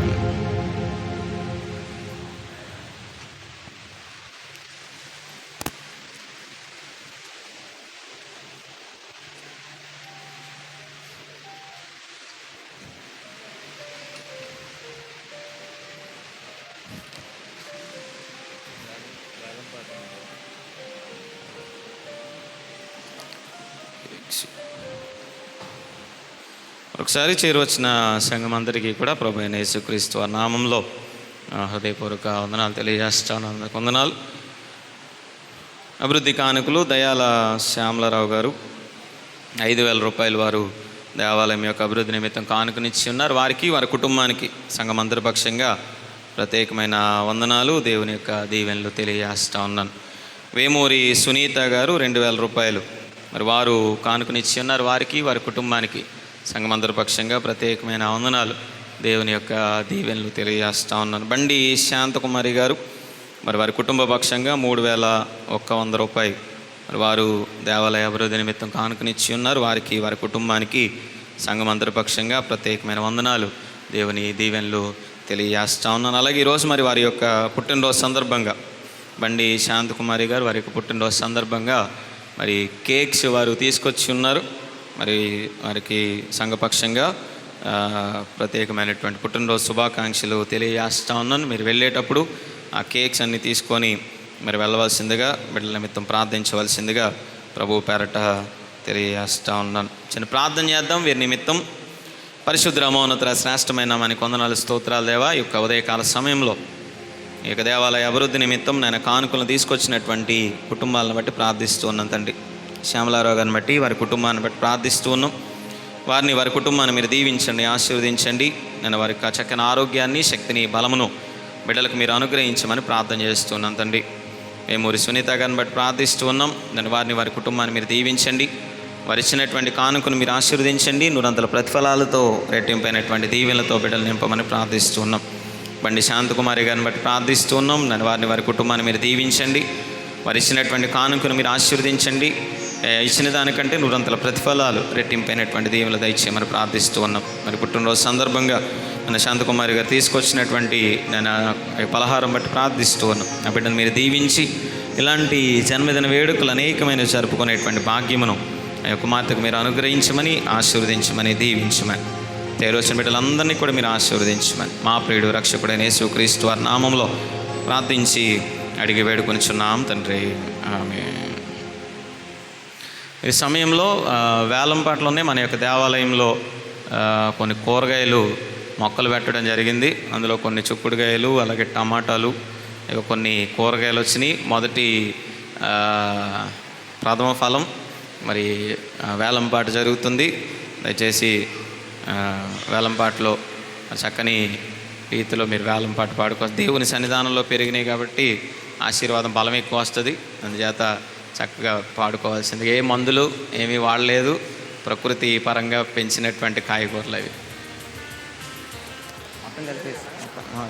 ఒకసారి చేరువచ్చిన సంఘం అందరికీ కూడా ప్రభు అయిన యేసుక్రీస్తు వారి నామంలో హృదయపూర్వక వందనాలు తెలియజేస్తాను. వందనాలు. అభివృద్ధి కానుకలు దయాల శ్యామలరావు గారు 5,000 రూపాయలు వారు దేవాలయం యొక్క అభివృద్ధి నిమిత్తం కానుకనిచ్చి ఉన్నారు. వారికి వారి కుటుంబానికి సంఘం అందరి పక్షంగా ప్రత్యేకమైన వందనాలు, దేవుని యొక్క దీవెనలు తెలియజేస్తూ ఉన్నాను. వేమూరి సునీత గారు 2,000 రూపాయలు మరి వారు కానుకనిచ్చి ఉన్నారు. వారికి వారి కుటుంబానికి సంఘమందరి పక్షంగా ప్రత్యేకమైన వందనాలు, దేవుని యొక్క దీవెనలు తెలియజేస్తూ ఉన్నాను. బండి శాంతకుమారి గారు మరి వారి కుటుంబ పక్షంగా 3,100 రూపాయలు మరి వారు దేవాలయ అభివృద్ధి నిమిత్తం కానుకనిచ్చి ఉన్నారు. వారికి వారి కుటుంబానికి సంఘమందరి పక్షంగా ప్రత్యేకమైన వందనాలు, దేవుని దీవెనలు తెలియజేస్తూ ఉన్నాను. అలాగే ఈరోజు మరి వారి యొక్క పుట్టినరోజు సందర్భంగా బండి శాంతకుమారి గారు వారి యొక్క పుట్టినరోజు సందర్భంగా మరి కేక్స్ వారు తీసుకొచ్చి ఉన్నారు. మరి వారికి సంఘపక్షంగా ప్రత్యేకమైనటువంటి పుట్టినరోజు శుభాకాంక్షలు తెలియజేస్తూ ఉన్నాను. మీరు వెళ్ళేటప్పుడు ఆ కేక్స్ అన్నీ తీసుకొని మరి వెళ్ళవలసిందిగా, బిడ్డల నిమిత్తం ప్రార్థించవలసిందిగా ప్రభు పేరట తెలియజేస్తూ ఉన్నాను. చిన్న ప్రార్థన చేద్దాం వీరి నిమిత్తం. పరిశుద్ధ మహోన్నత శ్రేష్టమైన మనకి వందనాలు స్తోత్రాలు దేవా. ఈ యొక్క ఉదయకాల సమయంలో ఈ యొక్క దేవాలయ అభివృద్ధి నిమిత్తం నేను కానుకలను తీసుకొచ్చినటువంటి కుటుంబాలను బట్టి ప్రార్థిస్తూ ఉన్నాను తండ్రి. శ్యామలారావు గారిని బట్టి వారి కుటుంబాన్ని బట్టి ప్రార్థిస్తూ ఉన్నాం. వారిని వారి కుటుంబాన్ని మీరు దీవించండి, ఆశీర్వదించండి. నేను వారికి చక్కని ఆరోగ్యాన్ని, శక్తిని, బలమును బిడ్డలకు మీరు అనుగ్రహించమని ప్రార్థన చేస్తున్నాను తండ్రి. వేమూరి సునీత గారిని బట్టి ప్రార్థిస్తూ ఉన్నాం. దాని వారి కుటుంబాన్ని మీరు దీవించండి. వారు ఇచ్చినటువంటి కానుకను మీరు ఆశీర్వదించండి. నూరంతల ప్రతిఫలాలతో రెట్టింపైనటువంటి దీవెనలతో బిడ్డలు నింపమని ప్రార్థిస్తూ ఉన్నాం. బండి శాంతకుమారి గారిని బట్టి ప్రార్థిస్తూ ఉన్నాం. దాని వారి కుటుంబాన్ని మీరు దీవించండి. వారు ఇచ్చినటువంటి కానుకను మీరు ఆశీర్వదించండి. ఇచ్చిన దానికంటే నూరంతల ప్రతిఫలాలు రెట్టింపైనటువంటి దీవెనలు దయచేయమని ప్రార్థిస్తూ ఉన్నాం. మరి పుట్టినరోజు సందర్భంగా మన శాంతకుమారి గారు తీసుకొచ్చినటువంటి నేను పలహారం బట్టి ప్రార్థిస్తూ ఉన్నాం. ఆ బిడ్డను మీరు దీవించి ఇలాంటి జన్మదిన వేడుకలు అనేకమైన జరుపుకునేటువంటి భాగ్యమును కుమార్తెకు మీరు అనుగ్రహించమని, ఆశీర్వదించమని, దీవించమని, తేరోచిన బిడ్డలందరినీ కూడా మీరు ఆశీర్వదించమని మా ప్రియుడు రక్షకుడైన యేసుక్రీస్తు వారి నామంలో ప్రార్థించి అడిగి వేడుకొనిచున్నాం తండ్రి, ఆమేన్. ఈ సమయంలో వేలంపాట్లోనే మన యొక్క దేవాలయంలో కొన్ని కూరగాయలు మొక్కలు పెట్టడం జరిగింది. అందులో కొన్ని చిక్కుడుగాయలు, అలాగే టమాటాలు, ఇక కొన్ని కూరగాయలు వచ్చినాయి. మొదటి ప్రథమ ఫలం మరి వేలంపాట జరుగుతుంది. దయచేసి వేలంపాటలో చక్కని రీతిలో మీరు వేలంపాట పాడుకో. దేవుని సన్నిధానంలో పెరిగినాయి కాబట్టి ఆశీర్వాదం బలం ఎక్కువ వస్తుంది. అందుచేత చక్కగా పాడుకోవాల్సింది. ఏ మందులు ఏమీ వాడలేదు, ప్రకృతి పరంగా పెంచినటువంటి కాయగూరలు అవి.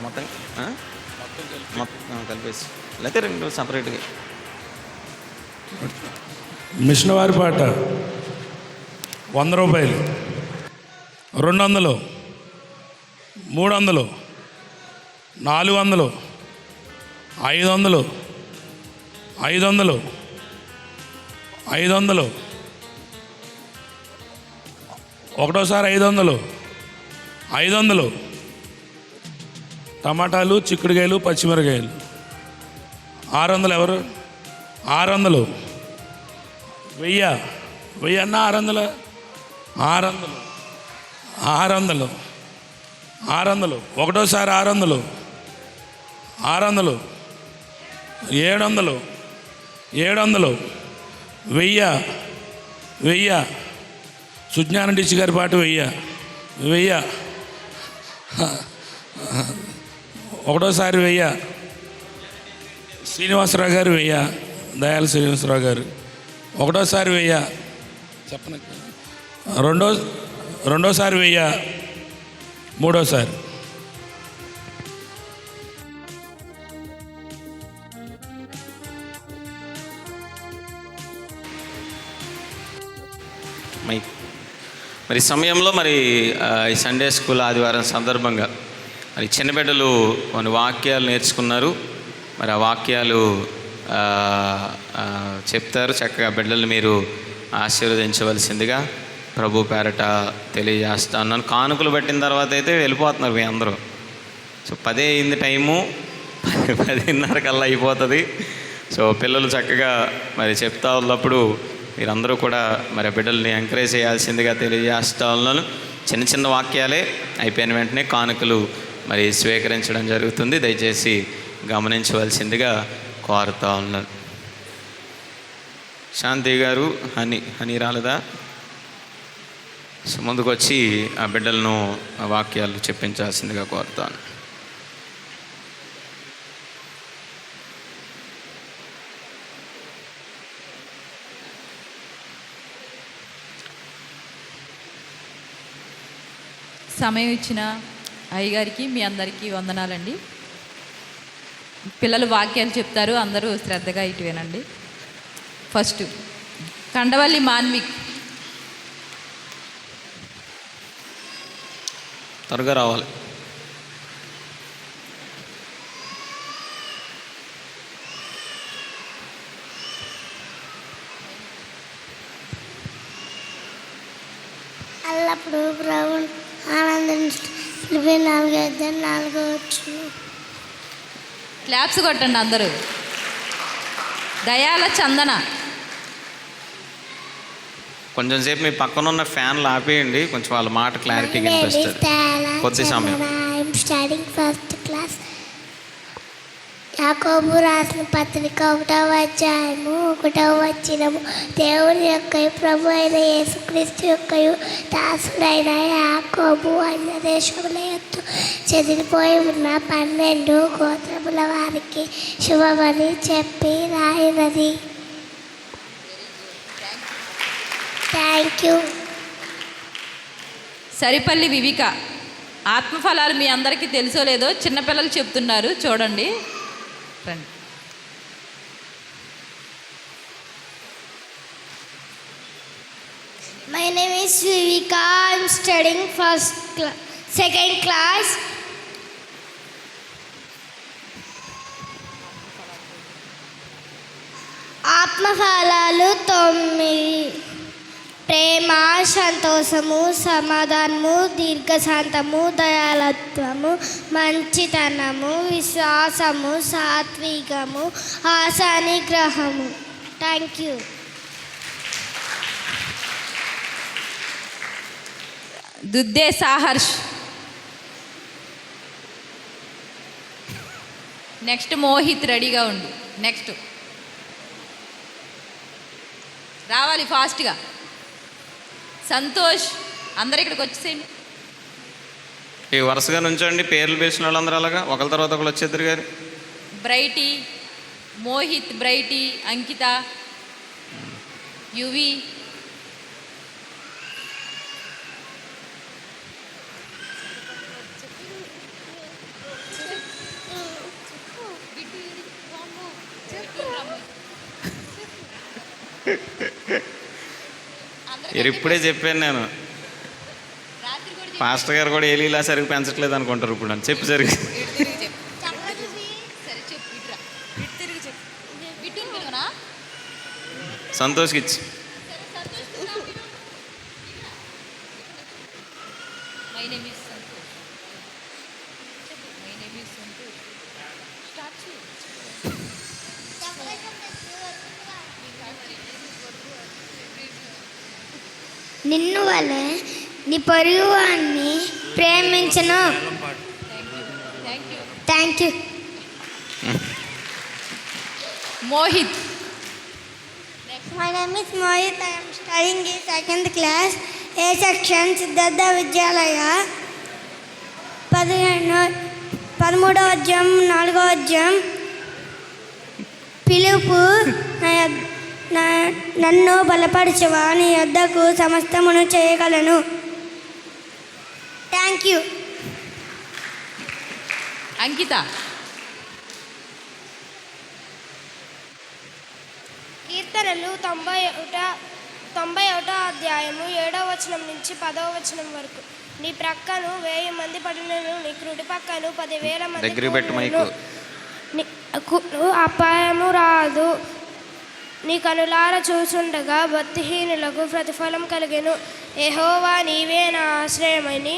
మొత్తం కలిపేసి లేకపోతే రెండు సపరేట్గా. మిషన్ వారి పాట 100 రూపాయలు, 200, 300, 400, 500, 500, 500, ఒకటోసారి 500, 500 టమాటాలు, చిక్కుడుకాయలు, పచ్చిమిరకాయలు. 600 ఎవరు? 600, 1000 అన్న 600, 600, 600, 600 ఒకటోసారి 600, 600, 700, 700, 1000, సుజ్ఞాన డిచ్చి గారి పాట 1000, ఒకటోసారి 1000, శ్రీనివాసరావు గారు 1000, దయాల శ్రీనివాసరావు గారు ఒకటోసారి 1000, చెప్పండి. రెండోసారి 1000, మూడోసారి. మరి సమయంలో ఈ సండే స్కూల్ ఆదివారం సందర్భంగా మరి చిన్న బిడ్డలు కొన్ని వాక్యాలు నేర్చుకున్నారు. మరి ఆ వాక్యాలు చెప్తారు. చక్కగా బిడ్డలు మీరు ఆశీర్వదించవలసిందిగా ప్రభు పేరట తెలియజేస్తా ఉన్నాను. కానుకలు పెట్టిన తర్వాత అయితే వెళ్ళిపోతున్నారు మీ అందరూ. సో 10 అయింది టైము, 10:30 కల్లా అయిపోతుంది. సో పిల్లలు చక్కగా మరి చెప్తా ఉన్నప్పుడు మీరందరూ కూడా మరి బిడ్డల్ని ఎంకరేజ్ చేయాల్సిందిగా తెలియజేస్తా ఉన్నాను. చిన్న చిన్న వాక్యాలే, అయిపోయిన వెంటనే కానుకలు మరి స్వీకరించడం జరుగుతుంది. దయచేసి గమనించవలసిందిగా కోరుతా ఉన్నాను. శాంతి గారు హనీ రాలేదా? సో ముందుకు వచ్చి ఆ బిడ్డలను ఆ వాక్యాలు చెప్పించాల్సిందిగా కోరుతాను. సమయం ఇచ్చిన అయ్యగారికి మీ అందరికీ వందనాలండి. పిల్లలు వాక్యాలు చెప్తారు, అందరూ శ్రద్ధగా ఇటు వినండి. ఫస్ట్ కండవల్లి మాన్విక్. త్వరగా రావాలి. అల్లప్పుడు ప్రభు ఆనందించి 4 వచ్చు. క్లాప్స్ కొట్టండి అందరూ. దయాల చందన. కొంచెం సేపు మీ పక్కన ఉన్న ఫ్యాన్లు ఆపేయండి, కొంచెం వాళ్ళ మాట క్లారిటీగా వినిపిస్తుంది. కొద్ది సమయం. Studying first class. యాకోబు రాసిన పత్రిక 1వ అధ్యాయము 1వ వచనము. దేవుని యొక్క ప్రభు అయిన యేసుక్రీస్తు యొక్క దాసుడైన యాకోబు అన్య దేశముల చుట్టూ చెదిరిపోయి ఉన్న 12 గోత్రముల వారికి శుభమని చెప్పి రాయినది. Thank you. సరిపల్లి వివిక. ఆత్మఫలాలు మీ అందరికీ తెలుసో లేదో చిన్నపిల్లలు చెప్తున్నారు, చూడండి రండి. My name is Vivika. I am studying second class. ఆత్మఫలాలు 9. ప్రేమ, సంతోషము, సమాధానము, దీర్ఘశాంతము, దయాళత్వము, మంచితనము, విశ్వాసము, సాత్వికము, ఆశానిగ్రహము. Thank you. Dudde Saharsh. Next Mohit, రెడీగా ఉండు. నెక్స్ట్ రావాలి ఫాస్ట్గా. సంతోష్. అందరు ఇక్కడికి వచ్చేసేయండి. ఈ వరుసగా నుంచోండి, పేర్లు పేసిన వాళ్ళందరూ అలాగా ఒకరి తర్వాత ఒకరు వచ్చేద్దరు గారు. బ్రైటీ, మోహిత్, బ్రైటీ, అంకిత, యువి, ఇప్పుడే చెప్పాను నేను. పాస్టర్ గారు కూడా ఏలీలా సరిగ్గా పెంచట్లేదు అనుకుంటారు ఇప్పుడు అని చెప్పి సరిగ్గా. సంతోష్కి ఇచ్చి. నిన్ను వలె నీ పొరుగువాన్ని ప్రేమించను. Thank you. Mohit. My name is Mohit. I am studying in second class, A section, Siddhartha Vidyalaya. 13వ అధ్యాయం 4వ అధ్యాయం. పిలుపు నన్ను బలపరచవా, నీ యొద్దకు సమస్తమును చేయగలను. Thank you. అంకిత. కీర్తనలు 91వ అధ్యాయము 7వ వచనం నుంచి 10వ వచనం వరకు. నీ ప్రక్కను 1000 మంది పడినను, నీ కుడి పక్కను 10,000 మంది అపాయము రాదు. నీ కనులార చూచుండగా భక్తిహీనులకు ప్రతిఫలం కలిగెను. యెహోవా నీవే నా ఆశ్రయమని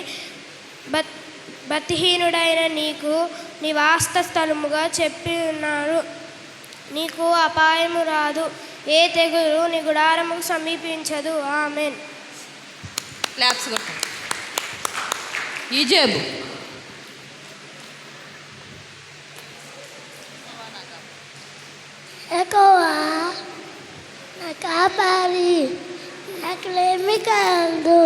భక్తిహీనుడైన నీకు నివాస స్థలముగా చెప్పి ఉన్నాను. నీకు అపాయము రాదు, ఏ తెగులు నీ గుడారముకు సమీపించదు. ఆమెన్. క్లాప్స్ కొట్టు. ఈజేబు. యెహోవా నా కాపాడి, నాకులేమి కాదు.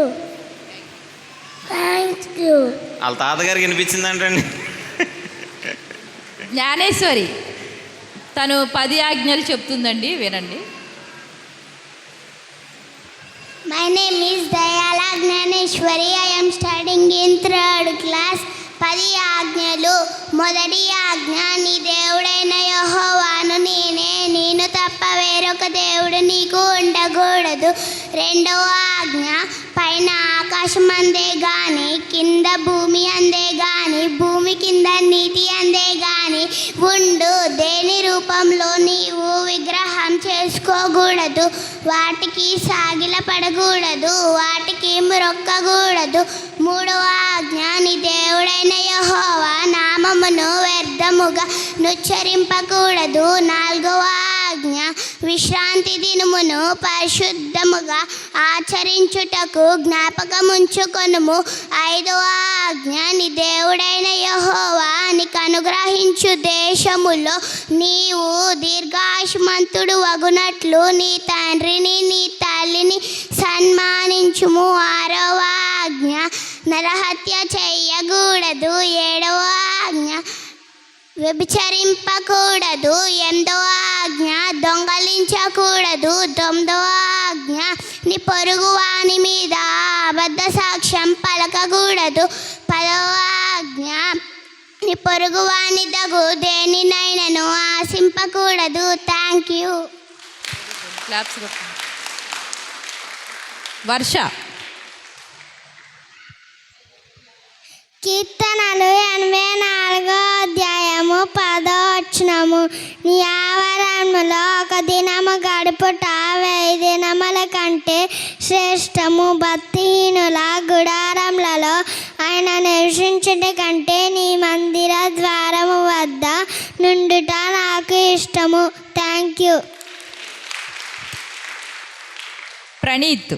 Thank you. వాళ్ళ తాతగారికి వినిపించిందంటండి. జ్ఞానేశ్వరి. తను 10 ఆజ్ఞలు చెప్తుందండి, వినండి. My name is Dayala Gnaneshwari. I am studying in 3rd class. 10 ఆజ్ఞలు. మొదటి ఆజ్ఞ, నీ దేవుడైన యెహోవాను నేను తప్ప వేరొక దేవుడు నీకు ఉండకూడదు. 2వ ఆజ్ఞ, పైన ఆకాశం అందే గాని, కింద భూమి అందే గాని, భూమి కింద నీటి అందే గాని ఉండు దేని రూపంలో నీవు విగ్రహం చేసుకోకూడదు. వాటికి సాగిలపడకూడదు, వాటికి మొక్కకూడదు. 3వ ఆజ్ఞ, నీ దేవుడైన యెహోవా నామమును వ్యర్థముగా నుచ్చరింపకూడదు. 4వ ఆజ్ఞ, విశ్రాంతి దినమును పరిశుద్ధముగా ఆచరించుటకు జ్ఞాపకముంచుకొనుము. 5వ ఆజ్ఞ, నీ దేవుడైన యెహోవా నీకు అనుగ్రహించు దేశములో నీవు దీర్ఘాయుష్మంతుడు వగునట్లు నీ తండ్రిని నీ తల్లిని సన్మానించుము. 6వ ఆజ్ఞ, నరహత్య చెయ్యకూడదు 7వ ఆజ్ఞ, వ్యభిచరింపకూడదు 8వ ఆజ్ఞ, దొంగలించకూడదు 9వ ఆజ్ఞ, నీ పొరుగు వాని మీద అబద్ధ సాక్ష్యం పలకకూడదు 10వ ఆజ్ఞ, నీ పొరుగు వాని దగు దేనినైనను ఆశింపకూడదు. Thank you. క్లాప్స్ కొట్టండి. వర్ష. కీర్తనలు 84వ అధ్యాయము 10వ వచనము. నీ ఆవరణములో ఒక దినము గడుపుట 1000 దినముల కంటే శ్రేష్టము. భక్తిహీనుల గుడారములలో ఆయన నివసించుట కంటే నీ మందిర ద్వారము వద్ద నుండుట నాకు ఇష్టము. Thank you. ప్రణీత్.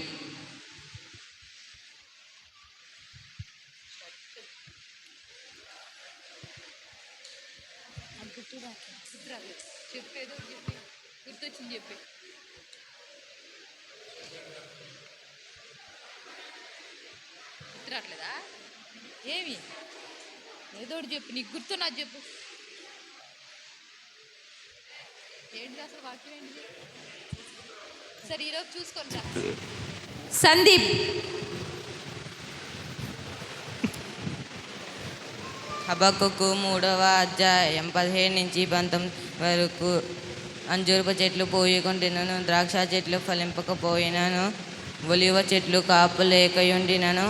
గుర్తొచ్చింది చెప్పి. గుర్తురాట్లేదా? ఏమి ఏదో చెప్పు, నీకు గుర్తున్నది చెప్పు. ఏంటి అసలు వాక్యం ఏంటి? సరే ఈరోజు చూసుకుంటా. సందీప్. హబక్కుకు 3వ అధ్యాయం 17 నుంచి 19 వరకు. అంజూరపు చెట్లు పోయకుండినను, ద్రాక్ష చెట్లు ఫలింపకపోయినను, ఒలివ చెట్లు కాపు లేకయుండినను,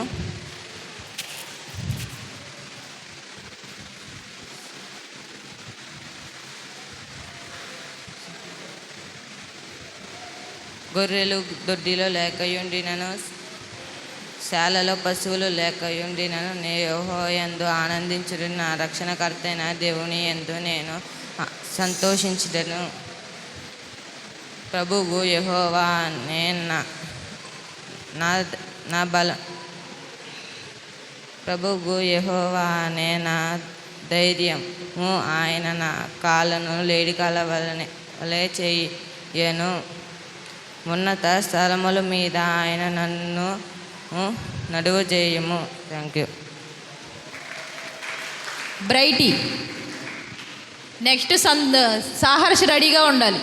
గొర్రెలు దొడ్డిలో లేకయుండినను, శాలలో పశువులు లేకయుండినను, నే యెహోవాయందు ఆనందించుడు, నా రక్షణకర్తైన దేవుని యందు నేను సంతోషించుటను. ప్రభువు యెహోవా నే నా బల ప్రభువు యెహోవా నే నా ధైర్యము. ఆయన నా కాళ్ళను లేడికాల వలె చేయను. ఉన్నత స్థలముల మీద ఆయన నన్ను నడువ చేయము. Thank you. Brighty. Next Saharsh రెడీగా ఉండాలి.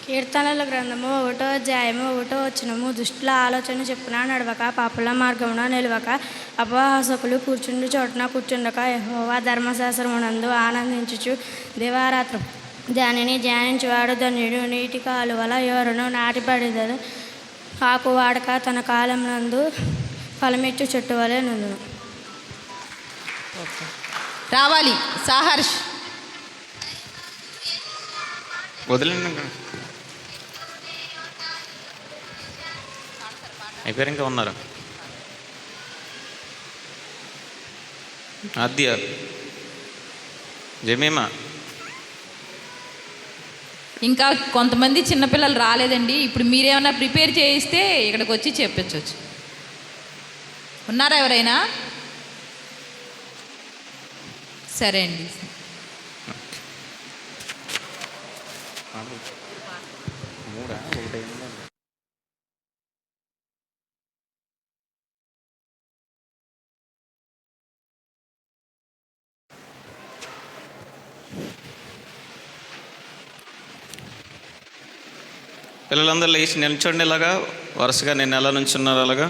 కీర్తనల గ్రంథము 1వ అధ్యాయము 1వ వచనము. దుష్టుల ఆలోచన చెప్పున నడవక, పాపుల మార్గమున నిలవక, అపహాసకులు కూర్చుండు చోటున కూర్చుండక, యెహోవా ధర్మశాస్త్రమునందు ఆనందించుచు దివారాత్రం దానిని ధ్యానించువాడు ధన్యుడు. నీటి కాలువల ఎవరును నాటిపడిదరు, ఆకు వాడక తన కాలం నందు ఫలమిచ్చు చెట్టు వలె నుండును. రావాలి సాహర్ష్. వదిలేండి, అయిపోయారు. ఇంకా ఉన్నారు. ఆద్య, జమీమా. ఇంకా కొంతమంది చిన్నపిల్లలు రాలేదండి. ఇప్పుడు మీరేమన్నా ప్రిపేర్ చేయిస్తే ఇక్కడికి వచ్చి చెప్పచ్చు. ఉన్నారా ఎవరైనా? సరే అండి. పిల్లలందరూ లేచి నిల్చోండి. ఇలాగా వరుసగా నేను ఎలా నుంచున్నారు అలాగా.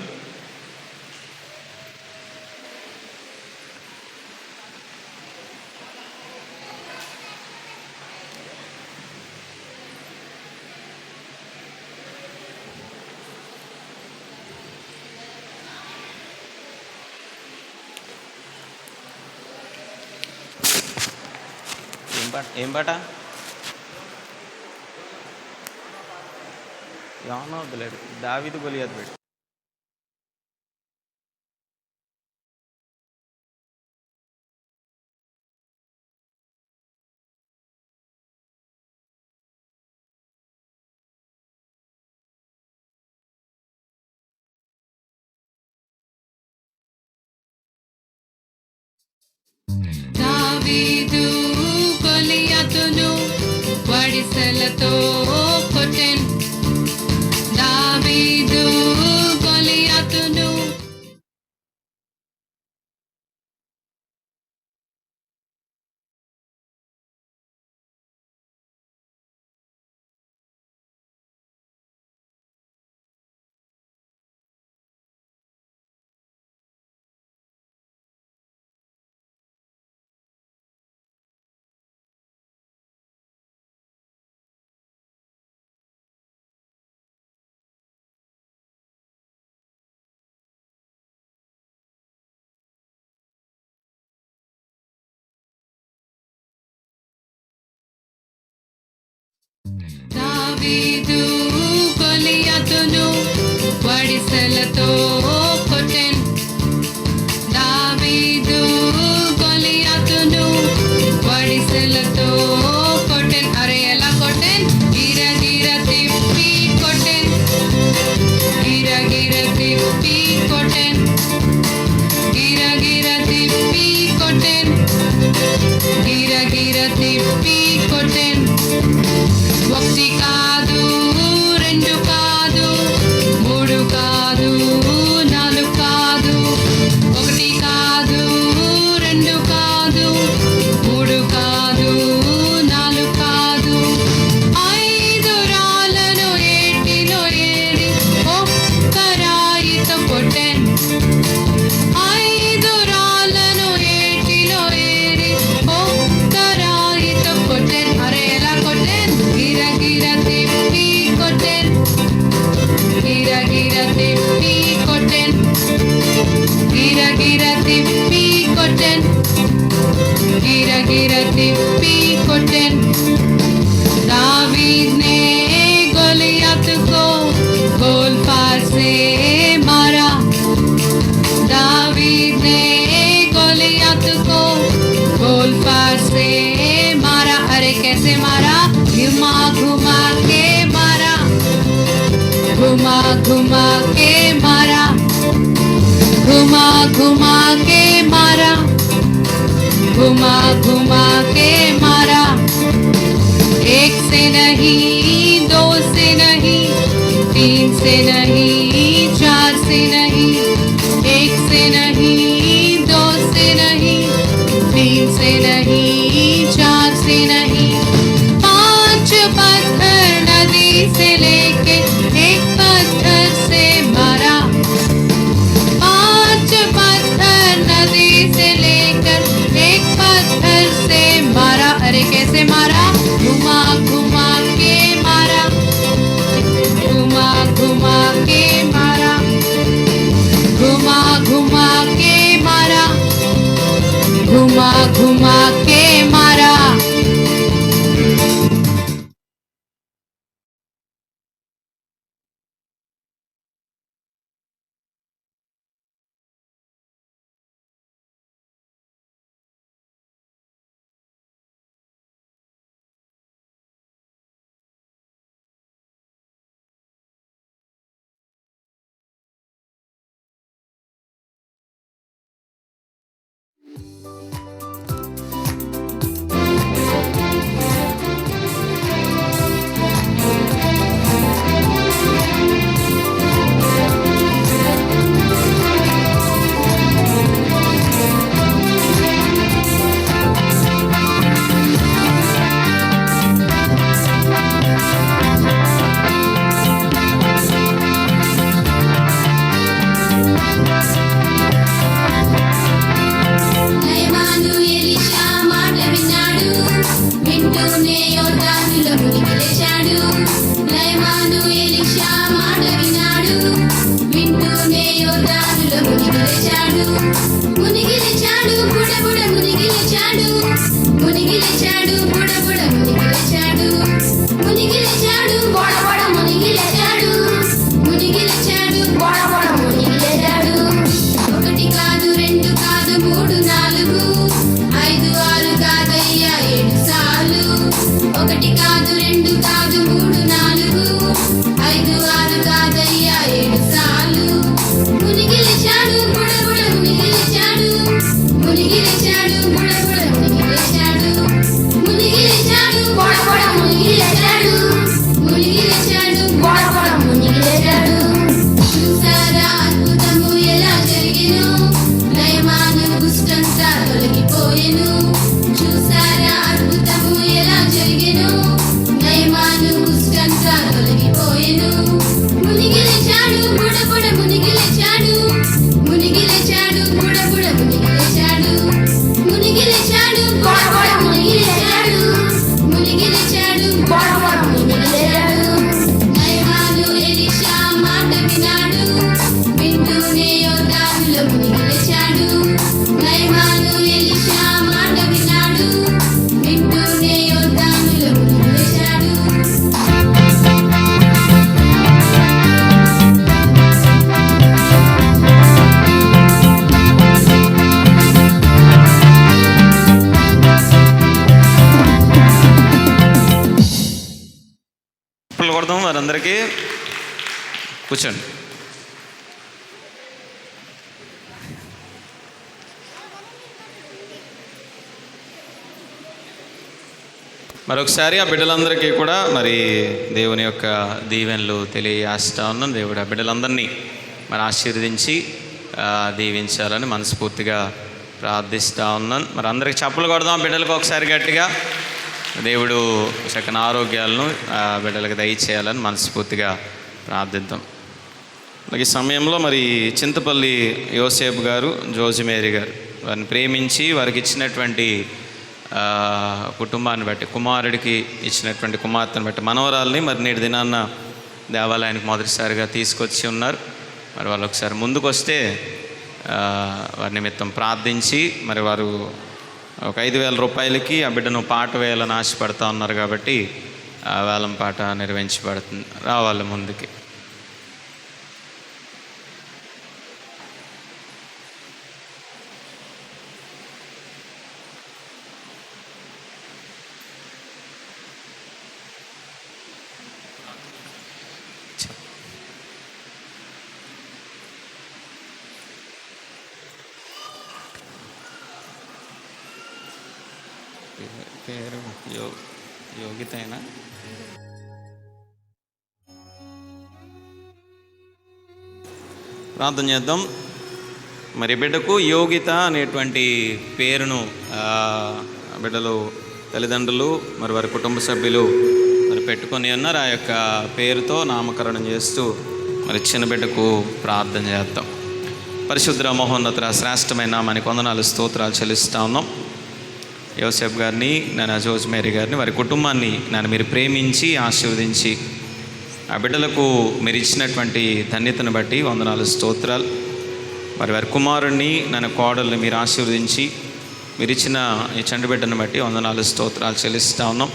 ఏం పాట? యానో వద్దులేడు, దావీదు గొలియాతు పెట్టు. దావీదు గొలియాతును వడిసెలతో కొట్టెను. దావీదు దావీదు గొలియాతును వడిసెలతో కొట్టెన్. దావీదు గొలియాతును వడిసెలతో కొట్టెన్. అరే ఎలా కొట్టెన్? గిరగిర తిప్పి కొట్టెన్. గిరగిర తిప్పి కొట్టెన్. గిరగిర తిప్పి కొట్టెన్. గిరగిర తిప్పి కొట్టెన్. ఒకటి కాదు, రెండు కాదు, మూడు కాదు, నాలుగు కాదు. ఒకటి కాదు, రెండు కాదు, మూడు కాదు, నాలుగు కాదు. 5 రాళ్ళను ఏటిలో ఏరి ఒక్క రాయితో కొట్టెన్. 5 రాళ్ళను ఏటిలో ఏరి ఒక్క రాయితో కొట్టెన్. అరే ఎలా కొట్టెన్? గిరగిర తిప్పి కొట్టెన్. గిరగిర తిప్పి కొట్టెన్. గిరగిర తిప్పి కొట్టెన్. గిరగిర తిప్పి కొట్టెన్. दावीद ने गोलियत को गोलफार से मारा. दावीद ने गोलियत को गोलफार से मारा. अरे कैसे मारा? घुमा घुमा के मारा. घुमा घुमा के मारा. घुमा घुमा के मारा. घुमा घुमा के मारा. 1 से नहीं, 2 से नहीं, 3 से नहीं, 4 से नहीं. 1 से नहीं, 2 से नहीं, 3 से नहीं, 4 से नहीं. 5 पत्थर नदी से लेके 1 पत्थर से मारा. 5 पत्थर नदी से लेकर 1 पत्थर से मारा. अरे कैसे मारा? घुमा घुमा के मारा. घुमा घुमा के मारा. घुमा घुमा के मारा. घुमा घुमा के मारा. మునిగి లేచాడు బుడబుడ మునిగి లేచాడు మరి అందరికీ? కూర్చోండి. మరొకసారి ఆ బిడ్డలందరికీ కూడా మరి దేవుని యొక్క దీవెనలు తెలియజేస్తా ఉన్నాను. దేవుడు ఆ బిడ్డలందరినీ మరి ఆశీర్వదించి దీవించాలని మనస్ఫూర్తిగా ప్రార్థిస్తూ ఉన్నాను. మరి అందరికి చప్పలు కొడదాం బిడ్డలకు ఒకసారి గట్టిగా. దేవుడు చక్కని ఆరోగ్యాలను బిడ్డలకు దయచేయాలని మనస్ఫూర్తిగా ప్రార్థిద్దాం. ఈ సమయంలో మరి చింతపల్లి యోసేపు గారు, జోజిమేరీ గారు వారిని ప్రేమించి వారికి ఇచ్చినటువంటి కుటుంబాన్ని బట్టి, కుమారుడికి ఇచ్చినటువంటి కుమార్తెను బట్టి మనవరాల్ని మరి నేటి దినాన్న దేవాలయానికి మొదటిసారిగా తీసుకొచ్చి ఉన్నారు. మరి వాళ్ళు ఒకసారి ముందుకు వస్తే వారి నిమిత్తం ప్రార్థించి మరి వారు ఒక 5,000 రూపాయలకి ఆ బిడ్డను పాట వేయాలని ఆశపడతా ఉన్నారు. కాబట్టి ఆ వేలం పాట నిర్వహించబడుతుంది. రావాలి ముందుకి. పేరు యోగితేనా? ప్రార్థన చేద్దాం. మరి బిడ్డకు యోగిత అనేటువంటి పేరును బిడ్డలు తల్లిదండ్రులు మరి వారి కుటుంబ సభ్యులు మరి పెట్టుకొని ఉన్నారు. ఆ యొక్క పేరుతో నామకరణం చేస్తూ మరి చిన్న బిడ్డకు ప్రార్థన చేద్దాం. పరిశుద్ధ మహోన్నత శ్రేష్టమైన నామానికి వందనాలు, స్తోత్రాలు చెల్లిస్తూ ఉన్నాం. యోసేపు గారిని, నేను జోజ్మేరీ గారిని, వారి కుటుంబాన్ని నన్ను మీరు ప్రేమించి ఆశీర్వదించి ఆ బిడ్డలకు మీరు ఇచ్చినటువంటి ధన్యతను బట్టి వందనాలు, స్తోత్రాలు. మరి వారి కుమారుణ్ణి, నన్ను కోడల్ని మీరు ఆశీర్వదించి మీరు ఇచ్చిన ఈ చంటి బిడ్డను బట్టి వందనాలు, స్తోత్రాలు చెల్లిస్తూ ఉన్నాం.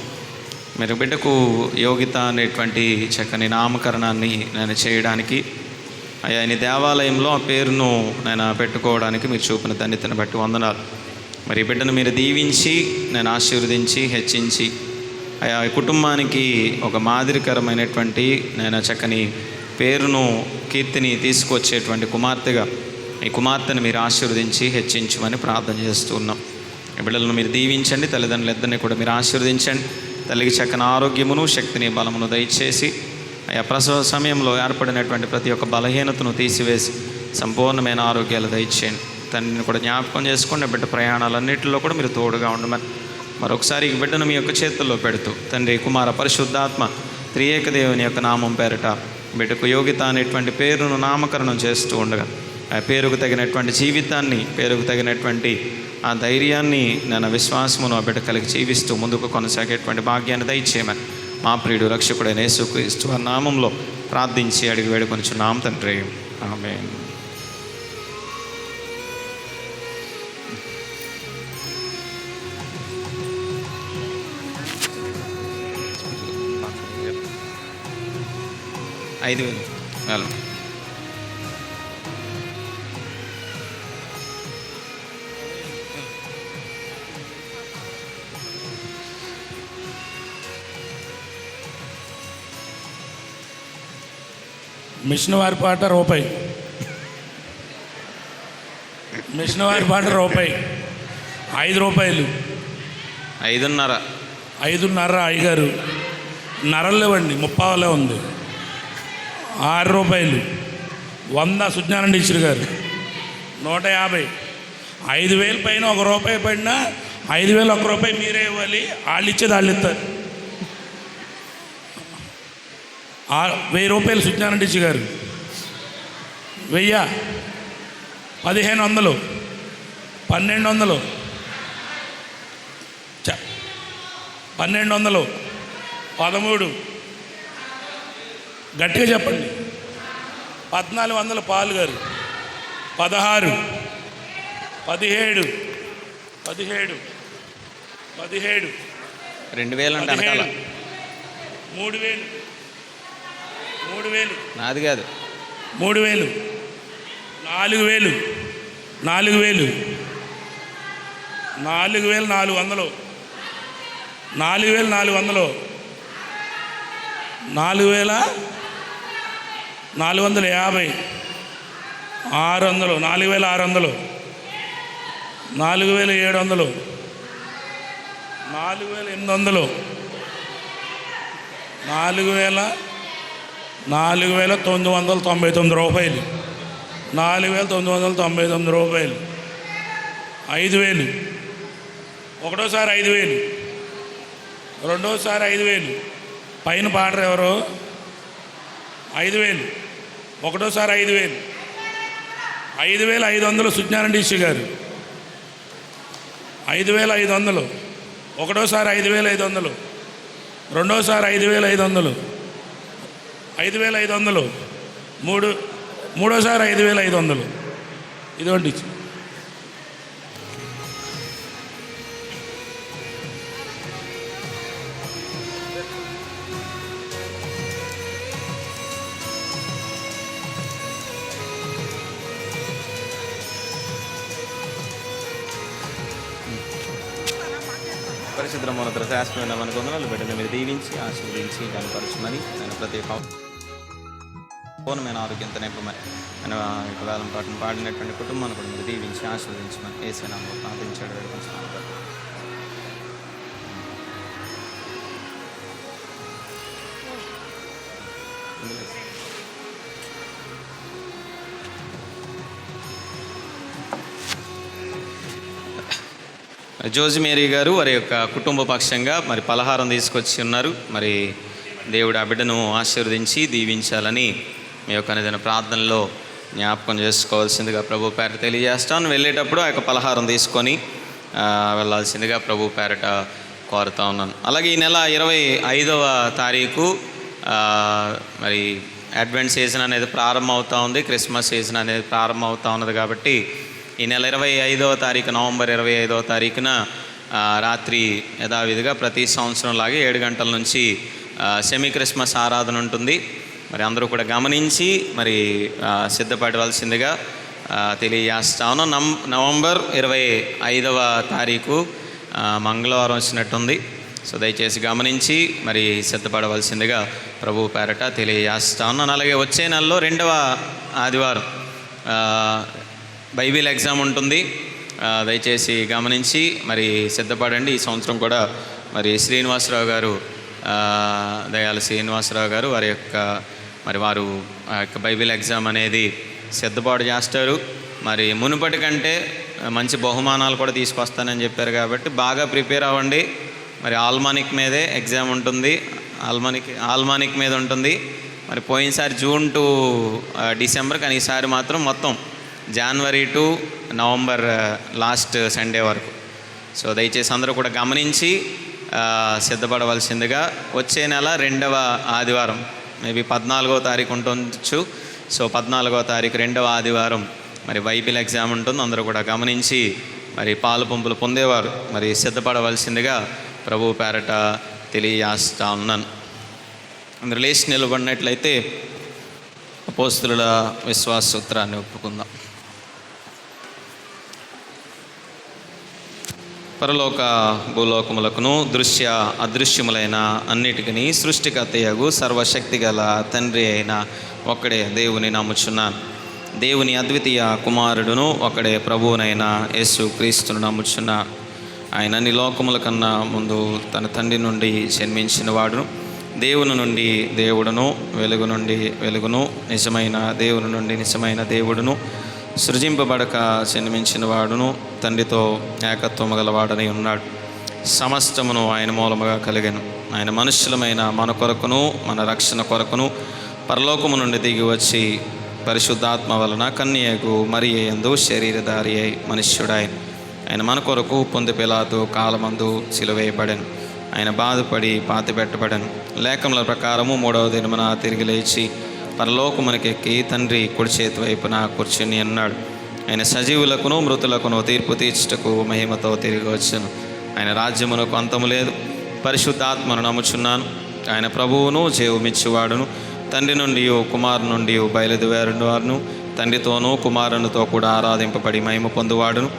మీరు బిడ్డకు యోగిత అనేటువంటి చక్కని నామకరణాన్ని నేను చేయడానికి, ఆయన దేవాలయంలో ఆ పేరును నేను పెట్టుకోవడానికి మీరు చూపిన ధన్యతను బట్టి వందనాలు. మరి బిడ్డను మీరు దీవించి నేను ఆశీర్వదించి హెచ్చించి ఆయా కుటుంబానికి ఒక మాదిరికరమైనటువంటి నేను చక్కని పేరును, కీర్తిని తీసుకొచ్చేటువంటి కుమార్తెగా ఈ కుమార్తెను మీరు ఆశీర్వదించి హెచ్చించమని ప్రార్థన చేస్తూ ఉన్నాం. ఈ బిడ్డలను మీరు దీవించండి. తల్లిదండ్రులు ఇద్దరిని కూడా మీరు ఆశీర్వదించండి. తల్లికి చక్కని ఆరోగ్యమును, శక్తిని, బలమును దయచేసి ఆయా ప్రసవ సమయంలో ఏర్పడినటువంటి ప్రతి ఒక్క బలహీనతను తీసివేసి సంపూర్ణమైన ఆరోగ్యాలు దయచేయండి. తండ్రిని కూడా జ్ఞాపకం చేసుకోండి. బిడ్డ ప్రయాణాలన్నింటిలో కూడా మీరు తోడుగా ఉండమని మరొకసారి ఈ బిడ్డను మీ యొక్క చేతుల్లో పెడుతూ తండ్రి, కుమార, పరిశుద్ధాత్మ త్రియేక దేవుని యొక్క నామం పేరట బిడ్డకు యోగిత అనేటువంటి పేరును నామకరణం చేస్తూ ఉండగా ఆ పేరుకు తగినటువంటి జీవితాన్ని, పేరుకు తగినటువంటి ఆ ధైర్యాన్ని, నేను విశ్వాసమును ఆ బిడ్డ కలిగి జీవిస్తూ ముందుకు కొనసాగేటువంటి భాగ్యాన్ని దయచేయమని మా ప్రియుడు రక్షకుడైన యేసుక్రీస్తు వారి నామంలో ప్రార్థించి అడిగి వేడుకొనుచున్నాం తండ్రి. ఆమేన్. ఐదు వేలు మిషన్ వారి పాట రూపాయి, మిషన్ వారి పాట రూపాయి, 5 రూపాయలు, 5.5 అయ్యగారు నరలేవండి, 30 ఉంది, 6 రూపాయలు, 100 సుజ్ఞానం టీచర్ గారు, 150, 5,000 పైన 1 రూపాయి పడినా 5,000 1 రూపాయి మీరే ఇవ్వాలి, వాళ్ళు ఇచ్చేది వాళ్ళు ఇస్తారు. 1000 రూపాయలు సుజ్ఞానం టీచర్ గారు, 1000, 1,500, 1,200, 1,200, 13, గట్టిగా చెప్పండి, 1,400 పాలు గారు, 16, 17, 17, 17, 2,000 అంటే వెనకాల 3,000, 3,000 నాది కాదు, 3,000, 4,000, 4,000, 4,400, 4,400, 4450, 600, 4600, 4700, 4800, 4999 రూపాయలు, 4999 రూపాయలు, 5000, ఒకటోసారి 5000, రెండోసారి 5000, పైన పాడరు ఎవరు, 5000, ఒకటోసారి 5000, 5500 సుజ్ఞానం డీసీ గారు, 5500, ఒకటోసారి 5500, రెండోసారి 5500, 5500, మూడోసారి 5500. ఇదిగోండి. పరిశుద్ధ మొదట శాశ్వతమైన మనకు వందనాలు బిడ్డను మీరు దీవించి ఆశీర్వదించి కనపరచమని నేను ప్రతి పూర్ణమైన ఆరోగ్యంతో నింపమని ఆయన యొక్క వేలం పాటను పాడినటువంటి కుటుంబాన్ని కూడా మీరు దీవించి ఆశీర్వదించమని ఏసైనా ప్రార్థించాడు వేడుకుంటున్నాను. జోజిమేరీ గారు వారి యొక్క కుటుంబ పక్షంగా మరి పలహారం తీసుకొచ్చి ఉన్నారు. మరి దేవుడు ఆ బిడ్డను ఆశీర్వదించి దీవించాలని మీ యొక్క నిజన ప్రార్థనలో జ్ఞాపకం చేసుకోవాల్సిందిగా ప్రభు పేరట తెలియజేస్తాను. వెళ్ళేటప్పుడు ఆ యొక్క పలహారం తీసుకొని వెళ్ళాల్సిందిగా ప్రభు పేరట కోరుతా ఉన్నాను. అలాగే ఈ నెల 25వ తారీఖు మరి అడ్వెంట్ సీజన్ అనేది ప్రారంభం అవుతూ ఉంది, క్రిస్మస్ సీజన్ అనేది ప్రారంభం అవుతూ ఉన్నది. కాబట్టి ఈ నెల 25వ తారీఖు, నవంబర్ 25వ తారీఖున రాత్రి యథావిధిగా ప్రతి సంవత్సరం లాగే 7 గంటల నుంచి సెమీ క్రిస్మస్ ఆరాధన ఉంటుంది. మరి అందరూ కూడా గమనించి మరి సిద్ధపడవలసిందిగా తెలియజేస్తా ఉన్నాం. నవంబర్ 25వ తారీఖు మంగళవారం వచ్చినట్టుంది. సో దయచేసి గమనించి మరి సిద్ధపడవలసిందిగా ప్రభు పేరట తెలియజేస్తా ఉన్నాను. అలాగే వచ్చే నెలలో 2వ ఆదివారం బైబిల్ ఎగ్జామ్ ఉంటుంది. దయచేసి గమనించి మరి సిద్ధపడండి. ఈ సంవత్సరం కూడా మరి శ్రీనివాసరావు గారు, దయాల శ్రీనివాసరావు గారు వారు ఆ యొక్క బైబిల్ ఎగ్జామ్ అనేది సిద్ధపాటు చేస్తారు. మరి మునుపటి కంటే మంచి బహుమానాలు కూడా తీసుకొస్తానని చెప్పారు. కాబట్టి బాగా ప్రిపేర్ అవ్వండి. మరి ఆల్మానిక్ మీదే ఎగ్జామ్ ఉంటుంది, ఆల్మానిక్ మీద ఉంటుంది. మరి పోయినసారి జూన్ టు డిసెంబర్, కానీ ఈసారి మాత్రం మొత్తం జనవరి టు నవంబర్ లాస్ట్ సండే వరకు. సో దయచేసి అందరూ కూడా గమనించి సిద్ధపడవలసిందిగా. వచ్చే నెల 2వ ఆదివారం మేబీ 14వ తారీఖు ఉండొచ్చు. సో 14వ తారీఖు 2వ ఆదివారం మరి బైబిల్ ఎగ్జామ్ ఉంటుంది. అందరూ కూడా గమనించి మరి పాలు పంపులు పొందేవారు మరి సిద్ధపడవలసిందిగా ప్రభు పేరట తెలియజేస్తా ఉన్నాను. అందరూ లేచి నిలబడినట్లయితే అపోస్తలుల విశ్వాస సూత్రాన్ని ఒప్పుకుందాం. పరలోక భూలోకములకును దృశ్య అదృశ్యములైన అన్నిటికీ సృష్టికర్తయగు సర్వశక్తి గల తండ్రి అయిన ఒక్కడే దేవుని నమ్ముచున్నాను. దేవుని అద్వితీయ కుమారుడును ఒకడే ప్రభువునైన యేసు క్రీస్తును నమ్ముచున్నాను. ఆయన అన్ని లోకముల కన్నా ముందు తన తండ్రి నుండి జన్మించిన వాడును, దేవుని నుండి దేవుడును, వెలుగు నుండి వెలుగును, నిజమైన దేవుని నుండి నిజమైన దేవుడును, సృజింపబడక జన్మించిన వాడును, తండ్రితో ఏకత్వము గలవాడని ఉన్నాడు. సమస్తమును ఆయన మూలముగా కలిగెను. ఆయన మనుష్యులమైన మన కొరకును మన రక్షణ కొరకును పరలోకము నుండి దిగి వచ్చి పరిశుద్ధాత్మ వలన కన్యకు మరియ యందు శరీరధారి అయి మనుష్యుడాయన. ఆయన మన కొరకు పొంది పిలాతు కాలమందు సిలువేయబడెను. ఆయన బాధపడి పాతిపెట్టబడెను. లేఖముల ప్రకారము 3వ దినమున తిరిగి లేచి పరలోకమునకెక్కి తండ్రి కుడి చేతి వైపున కూర్చుని ఉన్నాడు. ఆయన సజీవులకును మృతులకును తీర్పు తీర్చుటకు మహిమతో తిరిగి వచ్చును. ఆయన రాజ్యమునకు అంతము లేదు. పరిశుద్ధాత్మను నమ్ముచున్నాను. ఆయన ప్రభువును జీవమిచ్చువాడును, తండ్రి నుండి కుమారు నుండి బయలుదేరువాడును, తండ్రితోనూ కుమారునితో కూడా ఆరాధింపబడి మహిమ పొందువాడును,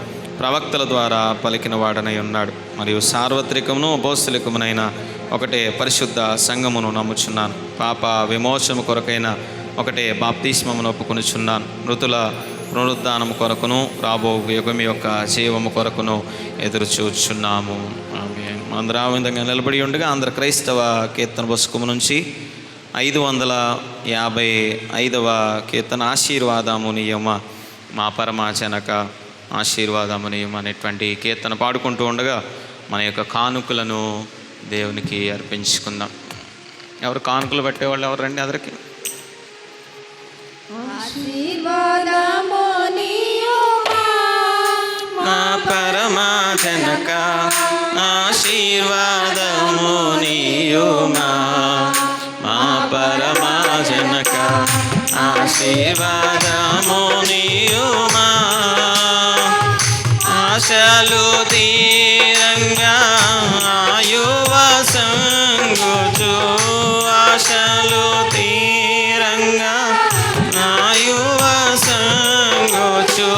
ప్రవక్తల ద్వారా పలికిన వాడనై ఉన్నాడు. మరియు సార్వత్రికమును అపోస్తలికమునైన ఒకటే పరిశుద్ధ సంఘమును నమ్ముచున్నాను. పాప విమోచన కొరకైన ఒకటే బాప్తిస్మమును ఒప్పుకొనుచున్నాను. మృతుల పునరుద్ధానము కొరకును రాబో యుగం యొక్క జీవము కొరకును ఎదురు చూచున్నాము. అందరూ ఆ విధంగా నిలబడి ఉండగా ఆంధ్ర క్రైస్తవ కీర్తన పుస్తకము నుంచి 555వ కీర్తన ఆశీర్వాదము నియమ మా పరమాజనక ఆశీర్వాదము నియమ అనేటువంటి కీర్తన పాడుకుంటూ ఉండగా మన యొక్క కానుకలను దేవునికి అర్పించుకుందాం. ఎవరు కానుకలు పెట్టేవాళ్ళు ఎవరు రండి అందరికి. మా పరమాజనక ఆశీర్వాదము నియమ మా పరమాజనక ఆశీర్వాదము నియమ ఆశలు తీరంగా ఆయువ సంగుచు ఆశలు తీరంగా ఆయువ సంగుచు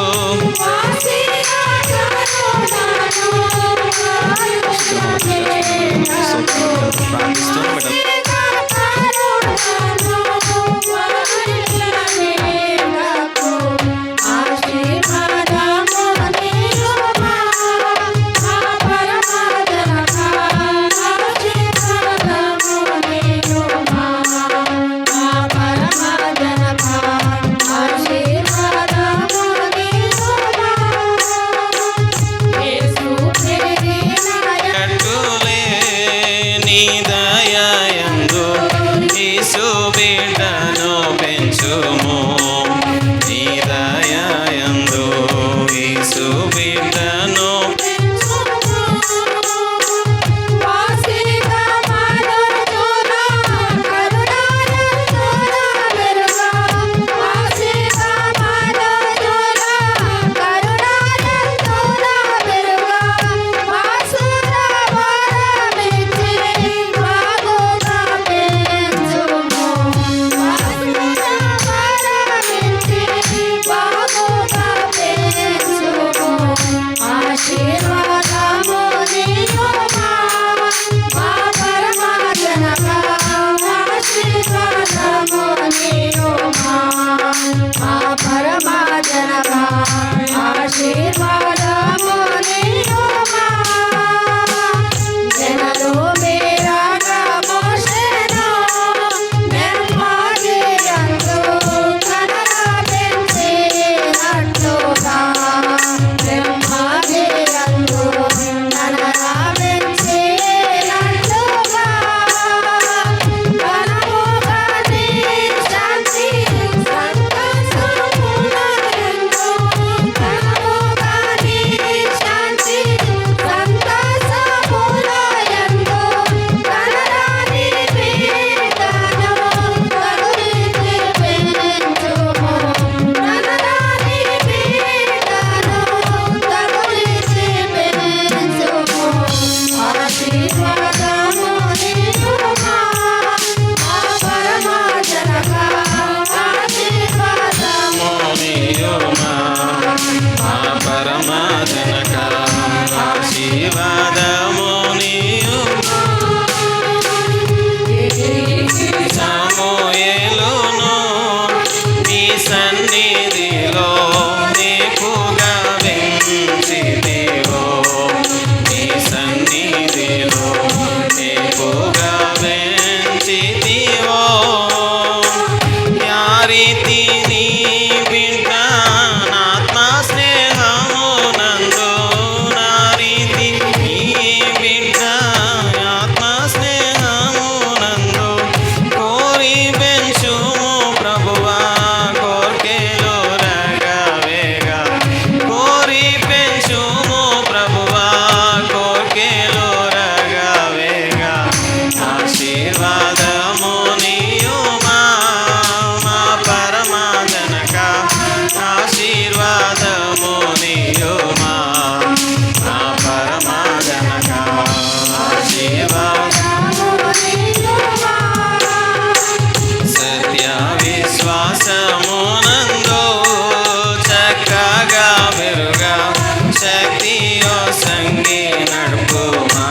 సంగి నడుపుమా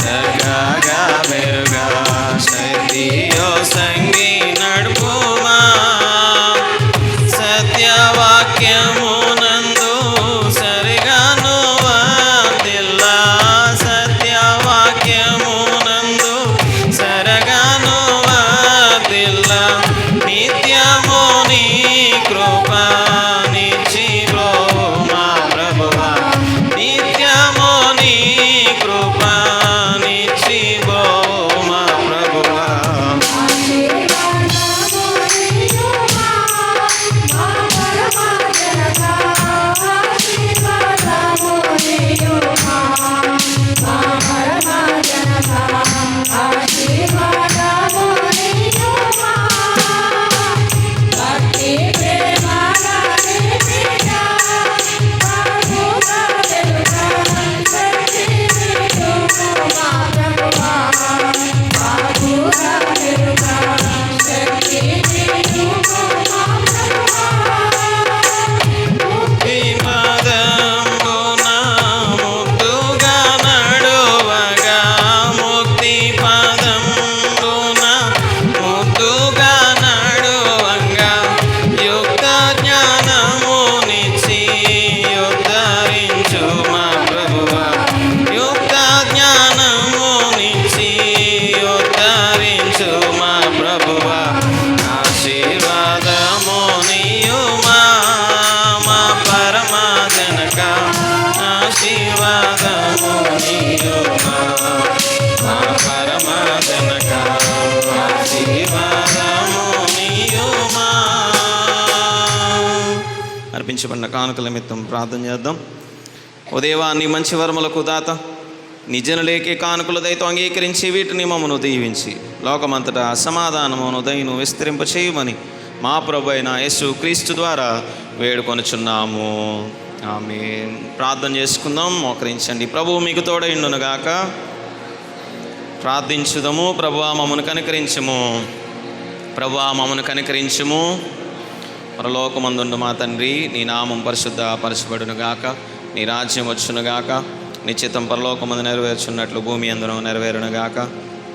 సగాగా ముక్తి పదంబున ముద్దుగా నడువగా, ముక్తి పదంబున ముద్దుగా నడువంగా, యుక్త జ్ఞానమునిచ్చి ఉద్ధరించు మా ప్రభువా, యుక్త జ్ఞానమునిచ్చి ఉద్ధరించు మా ప్రభువా, ఆశీర్వాదమునియుమా మా పరమాజనక, ఆశీర్వాదమునియుమా మా పరమాజనక, ఆశీర్వాదమునియుమా. అర్పించబడిన కానుకల నిమిత్తం ప్రార్థన చేద్దాం. ఓ దేవా, నీ మంచి వరములకు దాత, నీ జనులేకే కానుకల దయతో అంగీకరించి వీటిని మమ్మను దీవించి లోకమంతటా సమాధానమును దయను విస్తరింప చేయమని మా ప్రభు అయిన యేసు క్రీస్తు ద్వారా వేడుకొనుచున్నాము. ఆమేన్. ప్రార్థన చేసుకుందాం. మోకరించండి. ప్రభువు మీకు తోడైండునుగాక. ప్రార్థించుదము. ప్రభువా మమ్మను కనికరించుము, ప్రభువా మమ్మను కనికరించుము. పరలోకమందుండు మా తండ్రి, నీ నామం పరిశుద్ధ పరచబడునుగాక, నీ రాజ్యం వచ్చునుగాక, నీ చిత్తం పరలోకమందు నెరవేర్చున్నట్లు భూమి అందును నెరవేరునుగాక.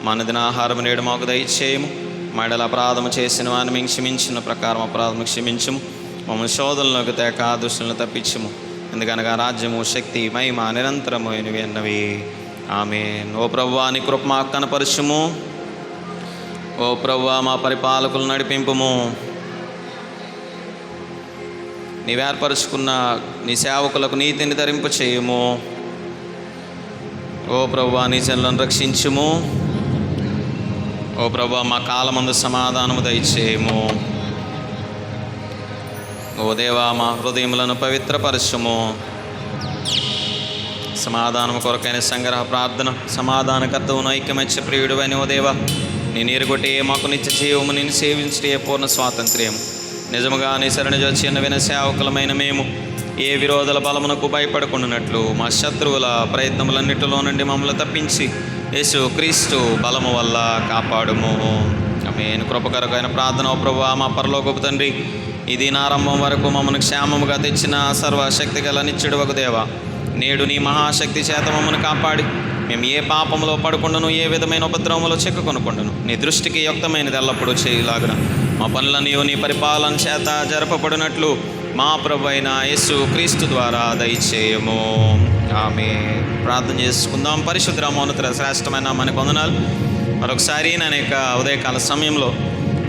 మా అనుదిన ఆహారం నేడు మాకు దయచేయము, మా ఎడల అపరాధము చేసిన వారిని మేము క్షమించిన ప్రకారం అపరాధము క్షమించుము, మమ్మల్ని శోధనలోకి తేక దుష్టులను తప్పించుము, ఎందుకనగా రాజ్యము శక్తి మహిమ నిరంతరము ఎన్నవి. ఆమేన్. ఓ ప్రభువా, నీ కృప మాకు కనపరచుము. ఓ ప్రభువా, మా పరిపాలకులు నడిపింపుము. నీవు ఏర్పరచుకున్న నీ సేవకులకు నీతిని ధరింప చేయుము. ఓ ప్రభువా, నీ జనులను రక్షించుము. ఓ ప్రభువా, మా కాలమందు సమాధానము దయచేయము. ఓ దేవా, మా హృదయములను పవిత్రపరచుము. సమాధానము కొరకైన సంగ్రహ ప్రార్థన, సమాధానకర్తవును ఐక్యమత్య ప్రియుడు అని ఓ దేవా, నేను ఎరుగొట్టే మాకు నిత్య జీవము, నేను సేవించే పూర్ణ స్వాతంత్ర్యం. నిజముగా నీ శరణి వచ్చిన విన సేవకులమైన మేము ఏ విరోధుల బలమునకు భయపడకుండానట్లు మా శత్రువుల ప్రయత్నములన్నిటిలో నుండి మమ్మల్ని తప్పించి యేసు క్రీస్తు బలము వల్ల కాపాడుము. ఆమేన్. కృపకరమైన ప్రార్థన. ఓ ప్రభువా, మా పరలోకపు తండ్రి, ఈ దినారంభం వరకు మమ్మల్ని క్షేమముగా తెచ్చిన సర్వశక్తి గల నిత్యుడవగు దేవా, నేడు నీ మహాశక్తి చేత మమ్మల్ని కాపాడి మేము ఏ పాపంలో పడకుండాను, ఏ విధమైన ఉపద్రవములో చిక్కుకొనకుండాను నీ దృష్టికి యుక్తమైనది ఎల్లప్పుడూ చేయలాగున మా పనులను నీ పరిపాలన చేత జరపబడినట్లు మా ప్రభు అయిన యేసు క్రీస్తు ద్వారా దయచేయము. ఆమేన్. ప్రార్థన చేసుకుందాం. పరిశుద్ధ మౌనతర శ్రేష్టమైన మనకు వందనాలు. మరొకసారి నేను ఉదయకాల సమయంలో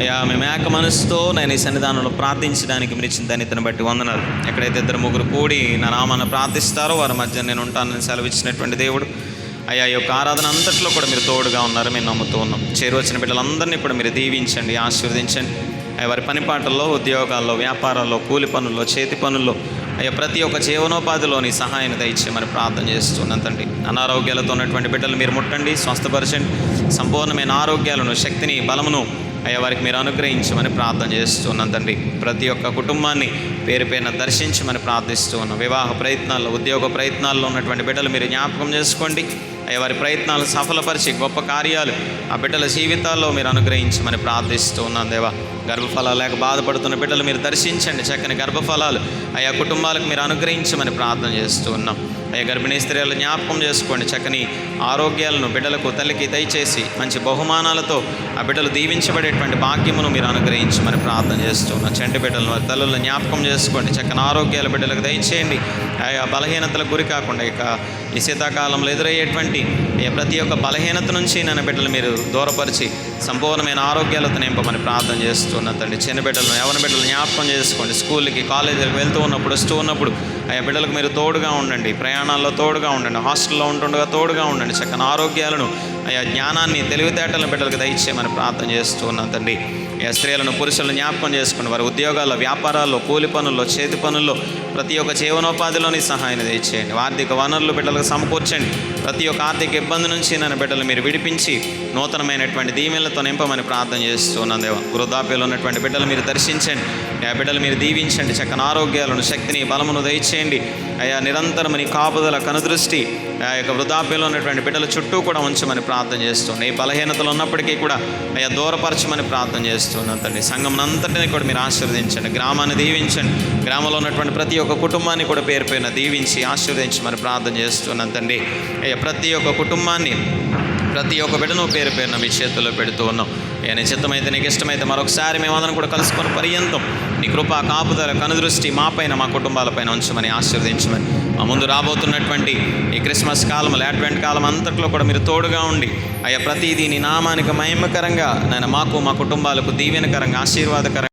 అయ్యా, మేము ఏక మనసుతో నేను ఈ సన్నిధానంలో ప్రార్థించడానికి మీరు ఇచ్చిన ధన్యతను బట్టి వందనాలు. ఎక్కడైతే ఇద్దరు ముగ్గురు కూడి నా నామాన్ని ప్రార్థిస్తారో వారి మధ్య నేను ఉంటానని సెలవిచ్చినటువంటి దేవుడు అయ్యా, ఈ యొక్క ఆరాధన అంతట్లో కూడా మీరు తోడుగా ఉన్నారు, మేము నమ్ముతూ ఉన్నాం. చేరువచ్చిన బిడ్డలందరినీ కూడా మీరు దీవించండి, ఆశీర్వదించండి. అయ్యా, వారి పని పాటల్లో, ఉద్యోగాల్లో, వ్యాపారాల్లో, కూలి పనుల్లో, చేతి పనుల్లో, అయ్యా ప్రతి ఒక్క జీవనోపాధిలో నీ సహాయాన్ని దయచేయమని ప్రార్థన చేస్తున్నాను తండ్రి. అనారోగ్యాలతో ఉన్నటువంటి బిడ్డలు మీరు ముట్టండి, స్వస్థపరచండి. సంపూర్ణమైన ఆరోగ్యాలను, శక్తిని, బలమును అయ్యా వారికి మీరు అనుగ్రహించమని ప్రార్థన చేస్తున్నాను తండ్రి. ప్రతి ఒక్క కుటుంబాన్ని పేరు పేరున దర్శించమని ప్రార్థిస్తూ ఉన్నాం. వివాహ ప్రయత్నాల్లో, ఉద్యోగ ప్రయత్నాల్లో ఉన్నటువంటి బిడ్డలు మీరు జ్ఞాపకం చేసుకోండి. అయ్యా వారి ప్రయత్నాలు సఫలపరిచి గొప్ప కార్యాలు ఆ బిడ్డల జీవితాల్లో మీరు అనుగ్రహించమని ప్రార్థిస్తూ ఉన్నాను దేవా. గర్భఫలాలు లేక బాధపడుతున్న బిడ్డలు మీరు దర్శించండి, చక్కని గర్భఫలాలు ఆయా కుటుంబాలకు మీరు అనుగ్రహించమని ప్రార్థన చేస్తూ ఉన్నాం. అయ్యా గర్భిణీ స్త్రీలు జ్ఞాపకం చేసుకోండి, చక్కని ఆరోగ్యాలను బిడ్డలకు తల్లికి దయచేసి మంచి బహుమానాలతో ఆ బిడ్డలు దీవించబడేటువంటి భాగ్యమును మీరు అనుగ్రహించమని ప్రార్థన చేస్తూ ఉన్నాం. చంటి బిడ్డలను తల్లులను జ్ఞాపకం చేసుకోండి, చక్కని ఆరోగ్యాల బిడ్డలకు దయచేయండి. ఆయా బలహీనతలకు గురి కాకుండా ఇక ఈ శీతాకాలంలో ఎదురయ్యేటువంటి ప్రతి ఒక్క బలహీనత నుంచి నన్ను బిడ్డలు మీరు దూరపరిచి సంపూర్ణమైన ఆరోగ్యాలతో నింపమని ప్రార్థన చేస్తున్నాను తండ్రి. చిన్న బిడ్డలను, యవన బిడ్డలు జ్ఞాపకం చేసుకోండి. స్కూల్కి, కాలేజీలకు వెళ్తూ ఉన్నప్పుడు, వస్తూ ఉన్నప్పుడు ఆయా బిడ్డలకు మీరు తోడుగా ఉండండి, ప్రయాణాల్లో తోడుగా ఉండండి, హాస్టల్లో ఉంటుండగా తోడుగా ఉండండి. చక్కని ఆరోగ్యాలను, ఆయా జ్ఞానాన్ని, తెలివితేటలను బిడ్డలకు దయచేయమని ప్రార్థన చేస్తూ ఉన్నాను తండ్రి. స్త్రీలను, పురుషులను జ్ఞాపకం చేసుకుని వారి ఉద్యోగాల్లో, వ్యాపారాల్లో, కూలి పనుల్లో, చేతి పనుల్లో, ప్రతి ఒక్క జీవనోపాధిలోని సహాయాన్ని దయచేయండి. ఆర్థిక వనరులు బిడ్డలకు సమకూర్చండి. ప్రతి ఒక్క ఆర్థిక ఇబ్బంది నుంచి నన్ను బిడ్డలు మీరు విడిపించి నూతనమైనటువంటి దీవెనలతో నింపమని ప్రార్థన చేస్తున్నాను దేవా. వృద్ధాప్యంలో ఉన్నటువంటి బిడ్డలు మీరు దర్శించండి ఆ బిడ్డలు మీరు దీవించండి. చక్కని ఆరోగ్యాలను, శక్తిని, బలమును దయచేయండి అయ్యా. నిరంతరం నీ కాపుదల, కనుదృష్టి ఆ యొక్క వృద్ధాప్యంలో ఉన్నటువంటి బిడ్డల చుట్టూ కూడా ఉంచమని ప్రార్థన చేస్తున్నాను. ఈ బలహీనతలు ఉన్నప్పటికీ కూడా అయ్యా దూరపరచమని ప్రార్థన చేస్తున్నాను తండ్రి. సంఘంనంతటిని కూడా మీరు ఆశీర్వదించండి. గ్రామాన్ని దీవించండి. గ్రామంలో ఉన్నటువంటి ప్రతి ఒక్క కుటుంబాన్ని కూడా పేరు పేరున దీవించి ఆశీర్వదించమని ప్రార్థన చేస్తున్నాను తండ్రి. అయ్యా ప్రతి ఒక్క కుటుంబాన్ని, ప్రతి ఒక్క బిడ్డను పేరు పేరున మీ చేతుల్లో పెడుతూ ఉన్నాం. నీ చిత్తమైతే, నీకు ఇష్టమైతే మరొకసారి మేమందరం కూడా కలుసుకొని పర్యంతం నీ కృపా, కాపుదల, కనుదృష్టి మాపైన, మా కుటుంబాలపైన ఉంచమని ఆశీర్వదించమని, మా ముందు రాబోతున్నటువంటి ఈ క్రిస్మస్ కాలం, అడ్వెంట్ కాలం అంతట్లో కూడా మీరు తోడుగా ఉండి అయ్యా ప్రతిదీ నీ నామానికి మహిమకరంగా నాయన మాకు, మా కుటుంబాలకు దీవెనకరంగా, ఆశీర్వాదకరంగా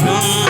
Rum